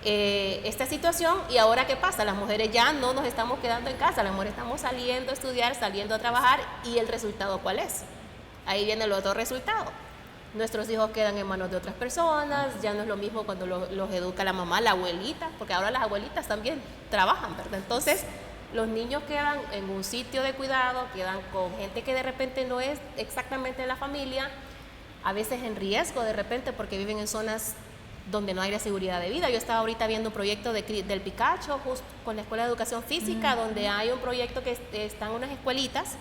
esta situación. Y ahora, ¿qué pasa? Las mujeres ya no nos estamos quedando en casa, las mujeres estamos saliendo a estudiar, saliendo a trabajar, y el resultado, ¿cuál es? Ahí viene el otro resultado. Nuestros hijos quedan en manos de otras personas, ya no es lo mismo cuando los educa la mamá, la abuelita, porque ahora las abuelitas también trabajan, ¿verdad? Entonces, los niños quedan en un sitio de cuidado, quedan con gente que de repente no es exactamente de la familia, a veces en riesgo de repente porque viven en zonas donde no hay la seguridad de vida. Yo estaba ahorita viendo un proyecto del Picacho, justo con la Escuela de Educación Física, donde hay un proyecto que están unas escuelitas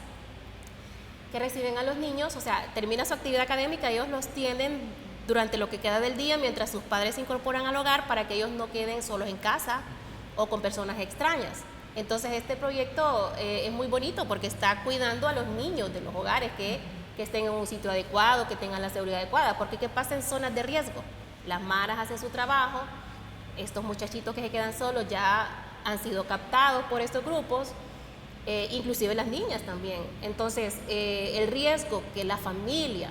que reciben a los niños, o sea, termina su actividad académica, ellos los tienen durante lo que queda del día mientras sus padres se incorporan al hogar para que ellos no queden solos en casa o con personas extrañas. Entonces este proyecto es muy bonito porque está cuidando a los niños de los hogares que estén en un sitio adecuado, que tengan la seguridad adecuada, porque ¿qué pasa en zonas de riesgo? Las maras hacen su trabajo, estos muchachitos que se quedan solos ya han sido captados por estos grupos, inclusive las niñas también. Entonces el riesgo que la familia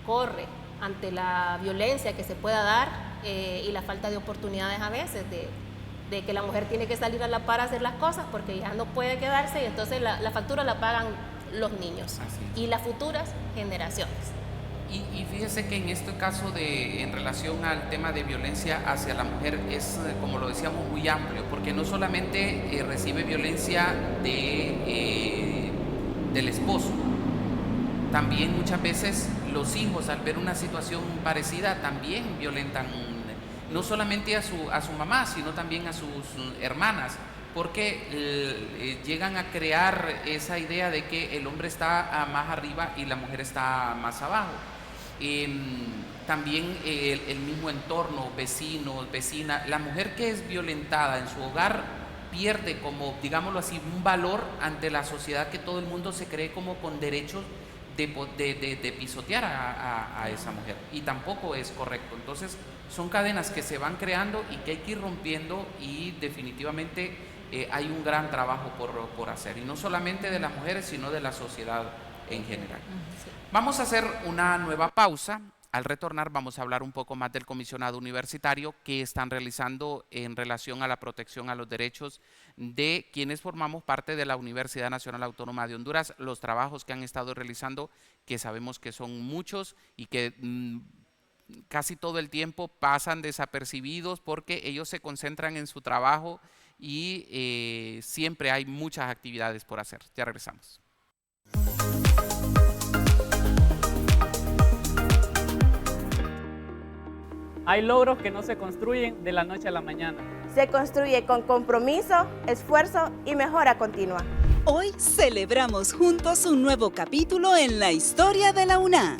corre ante la violencia que se pueda dar y la falta de oportunidades a veces de que la mujer tiene que salir a la par a hacer las cosas porque ya no puede quedarse y entonces la factura la pagan los niños y las futuras generaciones. Y fíjese que en este caso en relación al tema de violencia hacia la mujer es, como lo decíamos, muy amplio, porque no solamente recibe violencia del esposo, también muchas veces los hijos al ver una situación parecida también violentan no solamente a su mamá, sino también a sus hermanas, porque llegan a crear esa idea de que el hombre está más arriba y la mujer está más abajo. También el mismo entorno, vecinos, vecina, la mujer que es violentada en su hogar pierde como, digámoslo así, un valor ante la sociedad, que todo el mundo se cree como con derechos de pisotear a esa mujer, y tampoco es correcto. Entonces son cadenas que se van creando y que hay que ir rompiendo, y definitivamente hay un gran trabajo por hacer, y no solamente de las mujeres sino de la sociedad en general. Vamos a hacer una nueva pausa. Al retornar vamos a hablar un poco más del comisionado universitario que están realizando en relación a la protección a los derechos de quienes formamos parte de la Universidad Nacional Autónoma de Honduras, los trabajos que han estado realizando, que sabemos que son muchos y que casi todo el tiempo pasan desapercibidos porque ellos se concentran en su trabajo y siempre hay muchas actividades por hacer. Ya regresamos. Hay logros que no se construyen de la noche a la mañana. Se construye con compromiso, esfuerzo y mejora continua. Hoy celebramos juntos un nuevo capítulo en la historia de la UNA.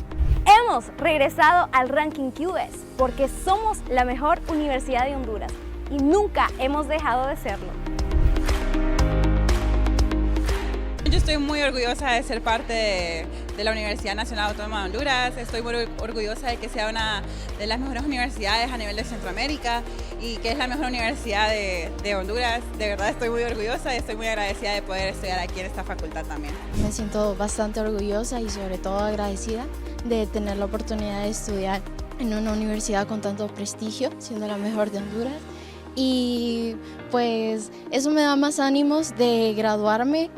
Hemos regresado al ranking QS porque somos la mejor universidad de Honduras y nunca hemos dejado de serlo. Yo estoy muy orgullosa de ser parte de la Universidad Nacional Autónoma de Honduras. Estoy muy orgullosa de que sea una de las mejores universidades a nivel de Centroamérica y que es la mejor universidad de Honduras. De verdad estoy muy orgullosa y estoy muy agradecida de poder estudiar aquí en esta facultad también. Me siento bastante orgullosa y sobre todo agradecida de tener la oportunidad de estudiar en una universidad con tanto prestigio, siendo la mejor de Honduras. Y pues eso me da más ánimos de graduarme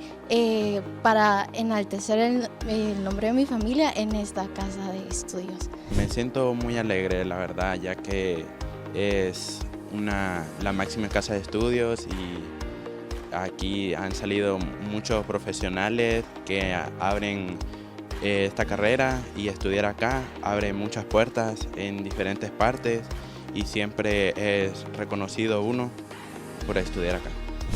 para enaltecer el nombre de mi familia en esta casa de estudios. Me siento muy alegre, la verdad, ya que es la máxima casa de estudios y aquí han salido muchos profesionales que abren esta carrera, y estudiar acá abre muchas puertas en diferentes partes y siempre es reconocido uno por estudiar acá.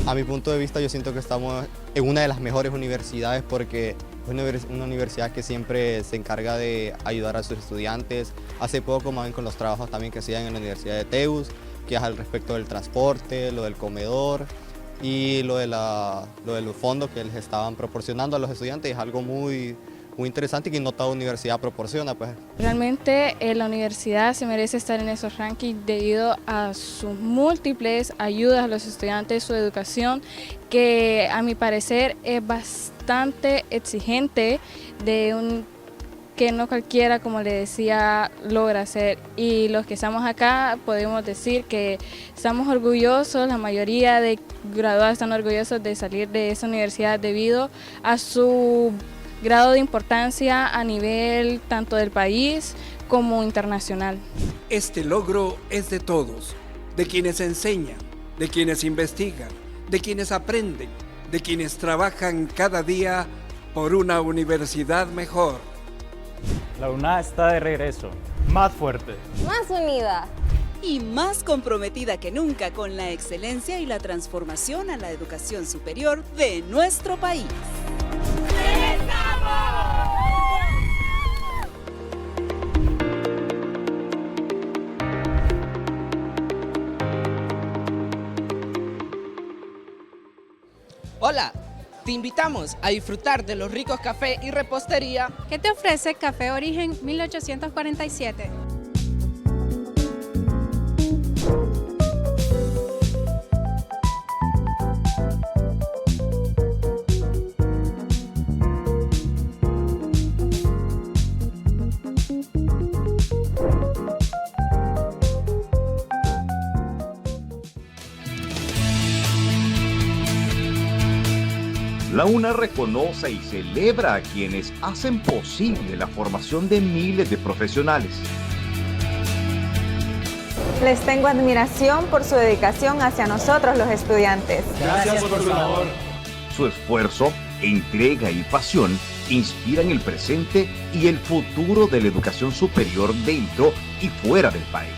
A mi punto de vista, yo siento que estamos en una de las mejores universidades porque es una universidad que siempre se encarga de ayudar a sus estudiantes. Hace poco, más bien con los trabajos también que hacían en la Universidad de Teus, que es al respecto del transporte, lo del comedor y lo de los fondos que les estaban proporcionando a los estudiantes, es algo muy interesante y que no toda universidad proporciona. Pues. Realmente la universidad se merece estar en esos rankings debido a sus múltiples ayudas a los estudiantes, su educación, que a mi parecer es bastante exigente, que no cualquiera, como le decía, logra hacer. Y los que estamos acá podemos decir que estamos orgullosos, la mayoría de graduados están orgullosos de salir de esa universidad debido a su grado de importancia a nivel tanto del país como internacional. Este logro es de todos, de quienes enseñan, de quienes investigan, de quienes aprenden, de quienes trabajan cada día por una universidad mejor. La UNA está de regreso, más fuerte, más unida y más comprometida que nunca con la excelencia y la transformación a la educación superior de nuestro país. Hola, te invitamos a disfrutar de los ricos cafés y repostería que te ofrece Café Origen 1847. La UNA reconoce y celebra a quienes hacen posible la formación de miles de profesionales. Les tengo admiración por su dedicación hacia nosotros los estudiantes. Gracias por su labor. Su esfuerzo, entrega y pasión inspiran el presente y el futuro de la educación superior dentro y fuera del país.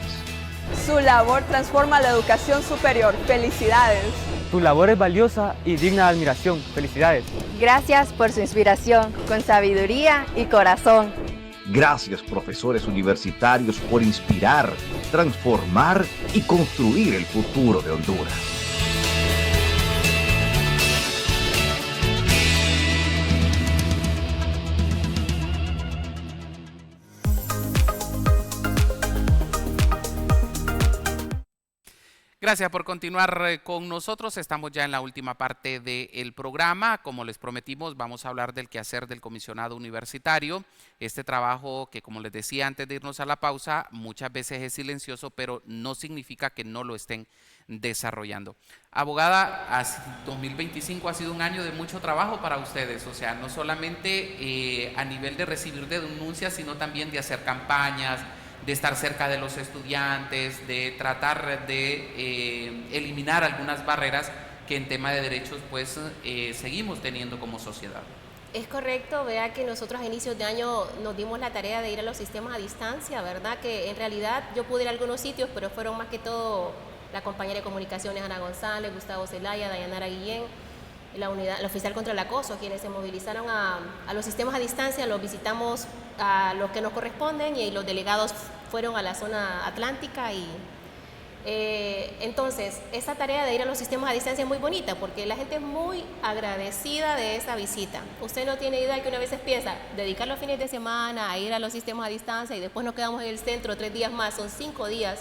Su labor transforma la educación superior. ¡Felicidades! Tu labor es valiosa y digna de admiración. ¡Felicidades! Gracias por su inspiración, con sabiduría y corazón. Gracias, profesores universitarios, por inspirar, transformar y construir el futuro de Honduras. Gracias por continuar con nosotros. Estamos ya en la última parte del programa. Como les prometimos, vamos a hablar del quehacer del comisionado universitario. Este trabajo que, como les decía antes de irnos a la pausa, muchas veces es silencioso, pero no significa que no lo estén desarrollando. Abogada, 2025 ha sido un año de mucho trabajo para ustedes, o sea, no solamente a nivel de recibir denuncias, sino también de hacer campañas, de estar cerca de los estudiantes, de tratar de eliminar algunas barreras que en tema de derechos pues seguimos teniendo como sociedad. Es correcto, vea que nosotros a inicios de año nos dimos la tarea de ir a los sistemas a distancia, ¿verdad? Que en realidad yo pude ir a algunos sitios, pero fueron más que todo la compañera de comunicaciones Ana González, Gustavo Zelaya, Dayanara Guillén, la oficial contra el acoso, quienes se movilizaron a los sistemas a distancia. Los visitamos a los que nos corresponden y los delegados fueron a la zona atlántica y entonces esa tarea de ir a los sistemas a distancia es muy bonita porque la gente es muy agradecida de esa visita. Usted no tiene idea que una vez piensa dedicar los fines de semana a ir a los sistemas a distancia y después nos quedamos en el centro 3 días más, son 5 días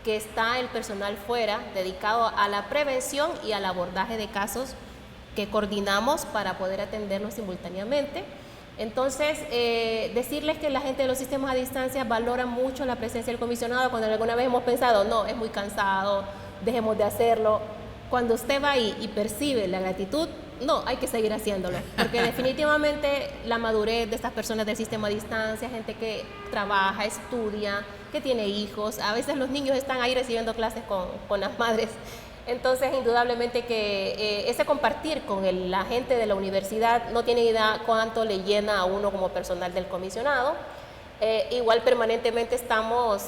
que está el personal fuera dedicado a la prevención y al abordaje de casos que coordinamos para poder atenderlos simultáneamente. Entonces, decirles que la gente de los sistemas a distancia valora mucho la presencia del comisionado. Cuando alguna vez hemos pensado, no, es muy cansado, dejemos de hacerlo. Cuando usted va ahí y percibe la gratitud, no, hay que seguir haciéndolo, porque definitivamente la madurez de estas personas del sistema a distancia, gente que trabaja, estudia, que tiene hijos, a veces los niños están ahí recibiendo clases con las madres. Entonces, indudablemente que ese compartir con la gente de la universidad no tiene idea cuánto le llena a uno como personal del comisionado. Igual permanentemente estamos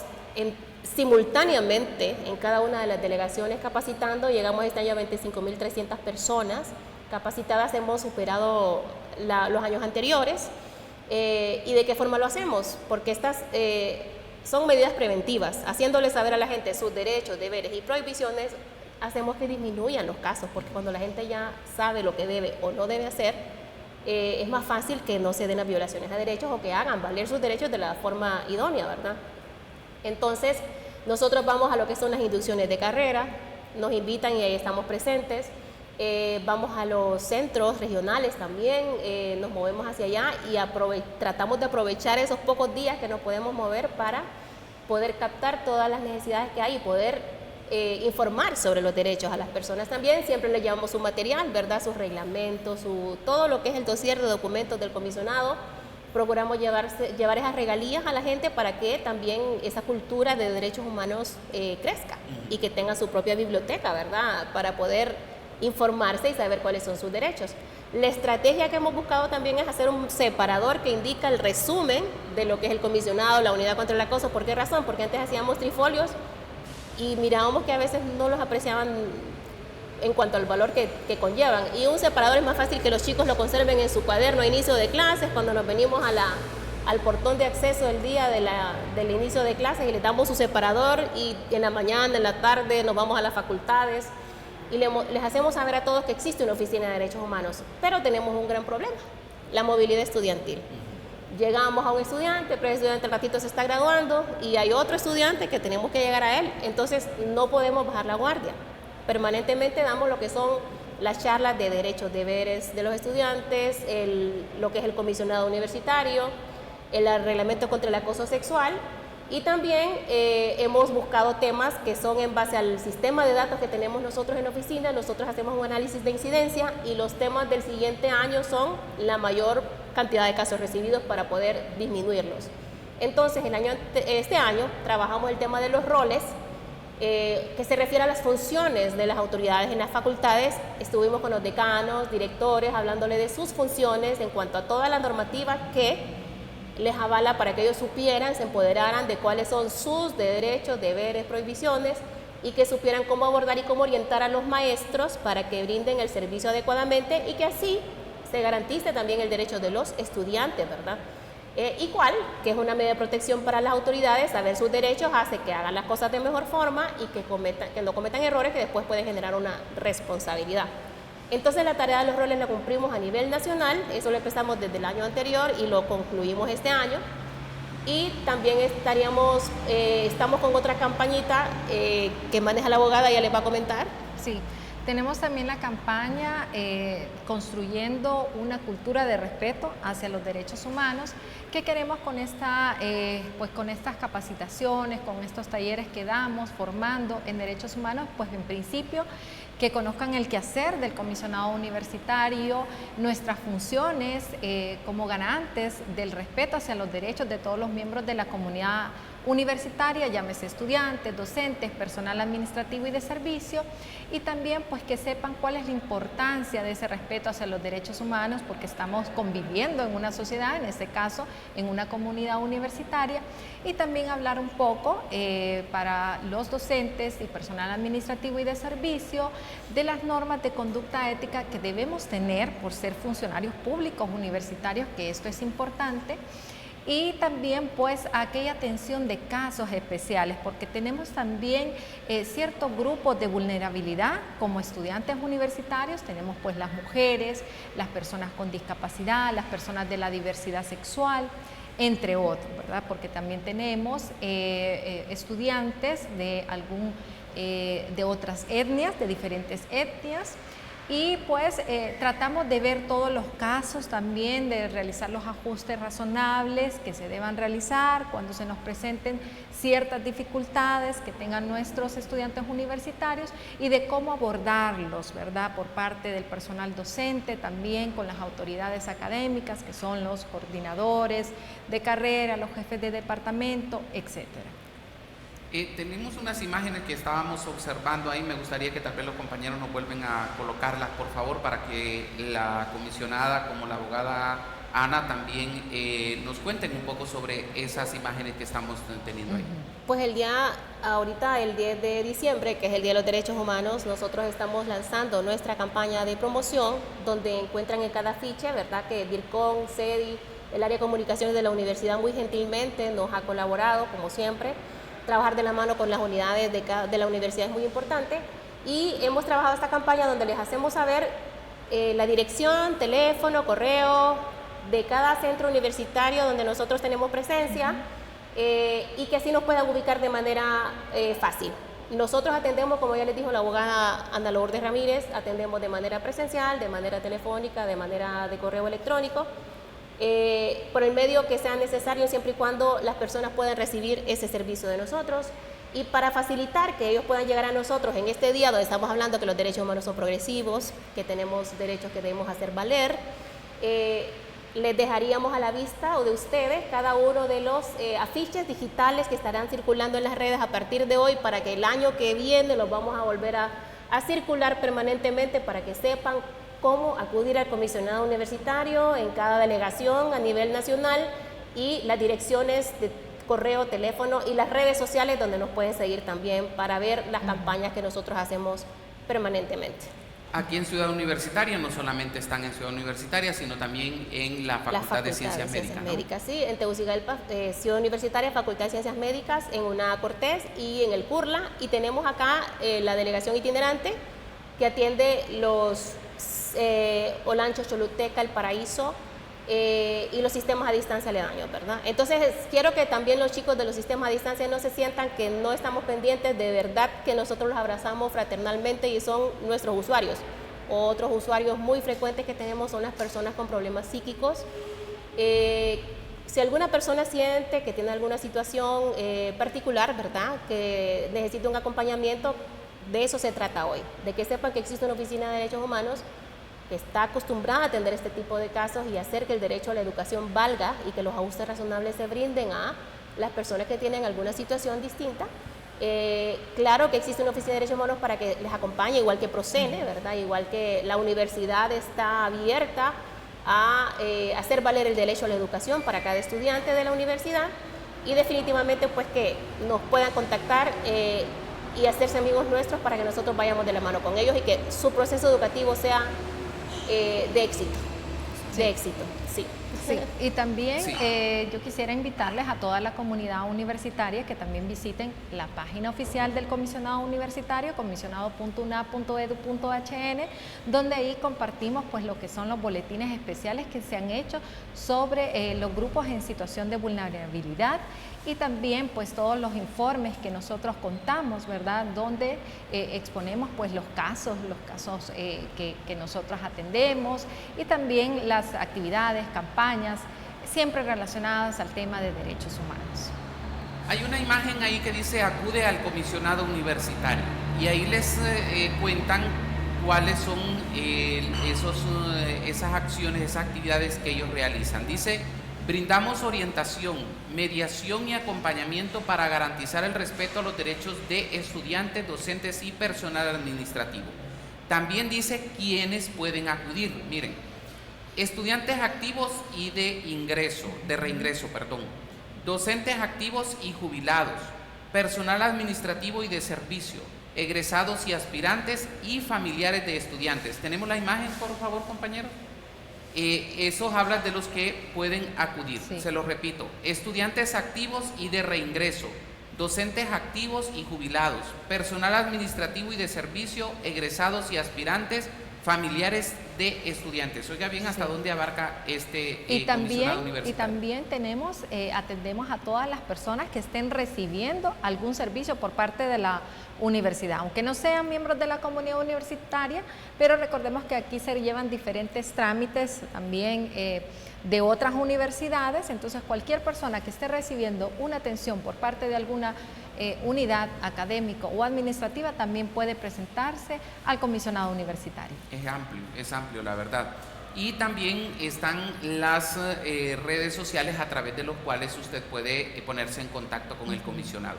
simultáneamente en cada una de las delegaciones capacitando. Llegamos este año a 25.300 personas capacitadas, hemos superado los años anteriores. ¿Y de qué forma lo hacemos? Porque estas son medidas preventivas, haciéndole saber a la gente sus derechos, deberes y prohibiciones. Hacemos que disminuyan los casos, porque cuando la gente ya sabe lo que debe o no debe hacer, es más fácil que no se den las violaciones a derechos o que hagan valer sus derechos de la forma idónea, ¿verdad? Entonces, nosotros vamos a lo que son las inducciones de carrera, nos invitan y ahí estamos presentes, vamos a los centros regionales también, nos movemos hacia allá y tratamos de aprovechar esos pocos días que nos podemos mover para poder captar todas las necesidades que hay y poder informar sobre los derechos a las personas también. Siempre les llevamos su material, ¿verdad? Sus reglamentos, todo lo que es el dossier de documentos del comisionado. Procuramos llevar esas regalías a la gente para que también esa cultura de derechos humanos crezca y que tenga su propia biblioteca, ¿verdad? Para poder informarse y saber cuáles son sus derechos. La estrategia que hemos buscado también es hacer un separador que indica el resumen de lo que es el comisionado, la unidad contra el acoso. ¿Por qué razón? Porque antes hacíamos trifolios y mirábamos que a veces no los apreciaban en cuanto al valor que conllevan. Y un separador es más fácil que los chicos lo conserven en su cuaderno a inicio de clases, cuando nos venimos al portón de acceso el día del inicio de clases y les damos su separador y en la mañana, en la tarde nos vamos a las facultades. y les hacemos saber a todos que existe una oficina de derechos humanos, pero tenemos un gran problema, la movilidad estudiantil. Llegamos a un estudiante, pero el estudiante al ratito se está graduando y hay otro estudiante que tenemos que llegar a él, entonces no podemos bajar la guardia. Permanentemente damos lo que son las charlas de derechos, deberes de los estudiantes, lo que es el comisionado universitario, el reglamento contra el acoso sexual, y también hemos buscado temas que son en base al sistema de datos que tenemos nosotros en la oficina. Nosotros hacemos un análisis de incidencia y los temas del siguiente año son la mayor cantidad de casos recibidos para poder disminuirlos. Entonces, este año trabajamos el tema de los roles, que se refiere a las funciones de las autoridades en las facultades. Estuvimos con los decanos, directores, hablándole de sus funciones en cuanto a toda la normativa que les avala para que ellos supieran, se empoderaran de cuáles son sus derechos, deberes, prohibiciones, y que supieran cómo abordar y cómo orientar a los maestros para que brinden el servicio adecuadamente y que así se garantice también el derecho de los estudiantes, ¿verdad? Igual, que es una medida de protección para las autoridades, saber sus derechos hace que hagan las cosas de mejor forma y que no cometan errores que después pueden generar una responsabilidad. Entonces la tarea de los roles la cumplimos a nivel nacional, eso lo empezamos desde el año anterior y lo concluimos este año. Y también estamos con otra campañita que maneja la abogada, ella les va a comentar. Sí. Tenemos también la campaña Construyendo una cultura de respeto hacia los derechos humanos, que queremos con con estas capacitaciones, con estos talleres que damos, formando en derechos humanos, pues en principio que conozcan el quehacer del comisionado universitario, nuestras funciones como garantes del respeto hacia los derechos de todos los miembros de la comunidad universitaria, llámese estudiantes, docentes, personal administrativo y de servicio, y también pues que sepan cuál es la importancia de ese respeto hacia los derechos humanos, porque estamos conviviendo en una sociedad, en este caso en una comunidad universitaria, y también hablar un poco para los docentes y personal administrativo y de servicio de las normas de conducta ética que debemos tener por ser funcionarios públicos universitarios, que esto es importante. Y también pues aquella atención de casos especiales, porque tenemos también ciertos grupos de vulnerabilidad como estudiantes universitarios, tenemos pues las mujeres, las personas con discapacidad, las personas de la diversidad sexual, entre otros, ¿verdad? Porque también tenemos estudiantes de otras etnias, de diferentes etnias. Y pues tratamos de ver todos los casos también, de realizar los ajustes razonables que se deban realizar cuando se nos presenten ciertas dificultades que tengan nuestros estudiantes universitarios y de cómo abordarlos, ¿verdad? Por parte del personal docente, también con las autoridades académicas, que son los coordinadores de carrera, los jefes de departamento, etcétera. Tenemos unas imágenes que estábamos observando ahí, me gustaría que tal vez los compañeros nos vuelven a colocarlas, por favor, para que la comisionada como la abogada Ana también nos cuenten un poco sobre esas imágenes que estamos teniendo ahí. Pues el 10 de diciembre, que es el Día de los Derechos Humanos, nosotros estamos lanzando nuestra campaña de promoción, donde encuentran en cada afiche, ¿verdad?, que DIRCON, CEDI, el área de comunicaciones de la universidad muy gentilmente nos ha colaborado, como siempre. Trabajar de la mano con las unidades de la universidad es muy importante y hemos trabajado esta campaña donde les hacemos saber la dirección, teléfono, correo de cada centro universitario donde nosotros tenemos presencia y que así nos puedan ubicar de manera fácil. Nosotros atendemos, como ya les dijo la abogada Ana Lourdes Ramírez, atendemos de manera presencial, de manera telefónica, de manera de correo electrónico. Por el medio que sea necesario, siempre y cuando las personas puedan recibir ese servicio de nosotros, y para facilitar que ellos puedan llegar a nosotros en este día donde estamos hablando que los derechos humanos son progresivos, que tenemos derechos que debemos hacer valer, les dejaríamos a la vista o de ustedes cada uno de los afiches digitales que estarán circulando en las redes a partir de hoy, para que el año que viene los vamos a volver a circular permanentemente para que sepan cómo acudir al comisionado universitario en cada delegación a nivel nacional, y las direcciones de correo, teléfono y las redes sociales donde nos pueden seguir también para ver las campañas que nosotros hacemos permanentemente. Aquí en Ciudad Universitaria no solamente están en Ciudad Universitaria, sino también en la Facultad de Ciencias Médicas, ¿no? Sí, en Tegucigalpa, Ciudad Universitaria, Facultad de Ciencias Médicas, en UNA Cortés y en el CURLA, y tenemos acá la delegación itinerante que atiende los Olancho, Choluteca, El Paraíso, y los sistemas a distancia aledaños, ¿verdad? Entonces, quiero que también los chicos de los sistemas a distancia no se sientan que no estamos pendientes, de verdad que nosotros los abrazamos fraternalmente y son nuestros usuarios. Otros usuarios muy frecuentes que tenemos son las personas con problemas psíquicos. Si alguna persona siente que tiene alguna situación particular, ¿verdad?, que necesita un acompañamiento, de eso se trata hoy, de que sepan que existe una oficina de derechos humanos que está acostumbrada a atender este tipo de casos y hacer que el derecho a la educación valga y que los ajustes razonables se brinden a las personas que tienen alguna situación distinta. Claro que existe una oficina de derechos humanos para que les acompañe, igual que Procene, ¿verdad? Igual que la universidad está abierta a hacer valer el derecho a la educación para cada estudiante de la universidad, y definitivamente pues que nos puedan contactar y hacerse amigos nuestros para que nosotros vayamos de la mano con ellos y que su proceso educativo sea de éxito, sí. Sí, y también yo quisiera invitarles a toda la comunidad universitaria que también visiten la página oficial del comisionado universitario, comisionado.una.edu.hn, donde ahí compartimos pues lo que son los boletines especiales que se han hecho sobre los grupos en situación de vulnerabilidad, y también pues todos los informes que nosotros contamos, ¿verdad?, donde exponemos pues los casos que nosotros atendemos, y también las actividades, campañas, siempre relacionadas al tema de derechos humanos. Hay una imagen ahí que dice acude al comisionado universitario, y ahí les cuentan cuáles son esas acciones, esas actividades que ellos realizan. Dice: brindamos orientación, mediación y acompañamiento para garantizar el respeto a los derechos de estudiantes, docentes y personal administrativo. También dice quiénes pueden acudir. Miren, estudiantes activos y de reingreso, docentes activos y jubilados, personal administrativo y de servicio, egresados y aspirantes y familiares de estudiantes. ¿Tenemos la imagen, por favor, compañeros? Esos hablan de los que pueden acudir. Sí. Se los repito: estudiantes activos y de reingreso, docentes activos y jubilados, personal administrativo y de servicio, egresados y aspirantes, familiares de estudiantes. Oiga bien hasta dónde abarca comisionado universitario. Y también atendemos a todas las personas que estén recibiendo algún servicio por parte de la universidad, aunque no sean miembros de la comunidad universitaria, pero recordemos que aquí se llevan diferentes trámites también de otras universidades. Entonces cualquier persona que esté recibiendo una atención por parte de alguna unidad académica o administrativa también puede presentarse al comisionado universitario. Es amplio la verdad. Y también están las redes sociales a través de los cuales usted puede ponerse en contacto con el comisionado.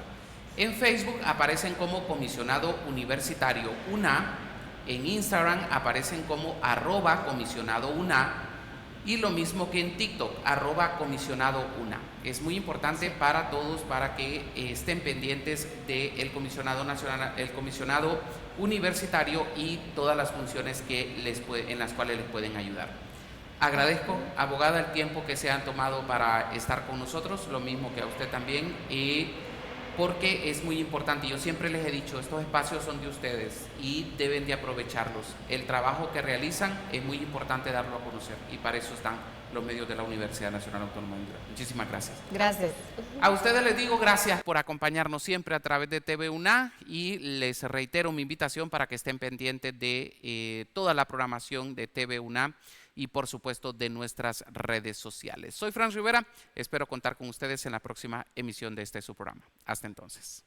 En Facebook aparecen como comisionado universitario UNA, en Instagram aparecen como @comisionadoUNA, y lo mismo que en TikTok, @comisionadoUNA. Es muy importante para todos para que estén pendientes del comisionado nacional, el comisionado universitario y todas las funciones en las cuales les pueden ayudar. Agradezco, abogada, el tiempo que se han tomado para estar con nosotros, lo mismo que a usted también, porque es muy importante. Yo siempre les he dicho, estos espacios son de ustedes y deben de aprovecharlos. El trabajo que realizan es muy importante darlo a conocer, y para eso están los medios de la Universidad Nacional Autónoma de Honduras. Muchísimas gracias. Gracias. A ustedes les digo gracias por acompañarnos siempre a través de TV UNA, y les reitero mi invitación para que estén pendientes de toda la programación de TV UNA y por supuesto de nuestras redes sociales. Soy Fran Rivera, espero contar con ustedes en la próxima emisión de su programa. Hasta entonces.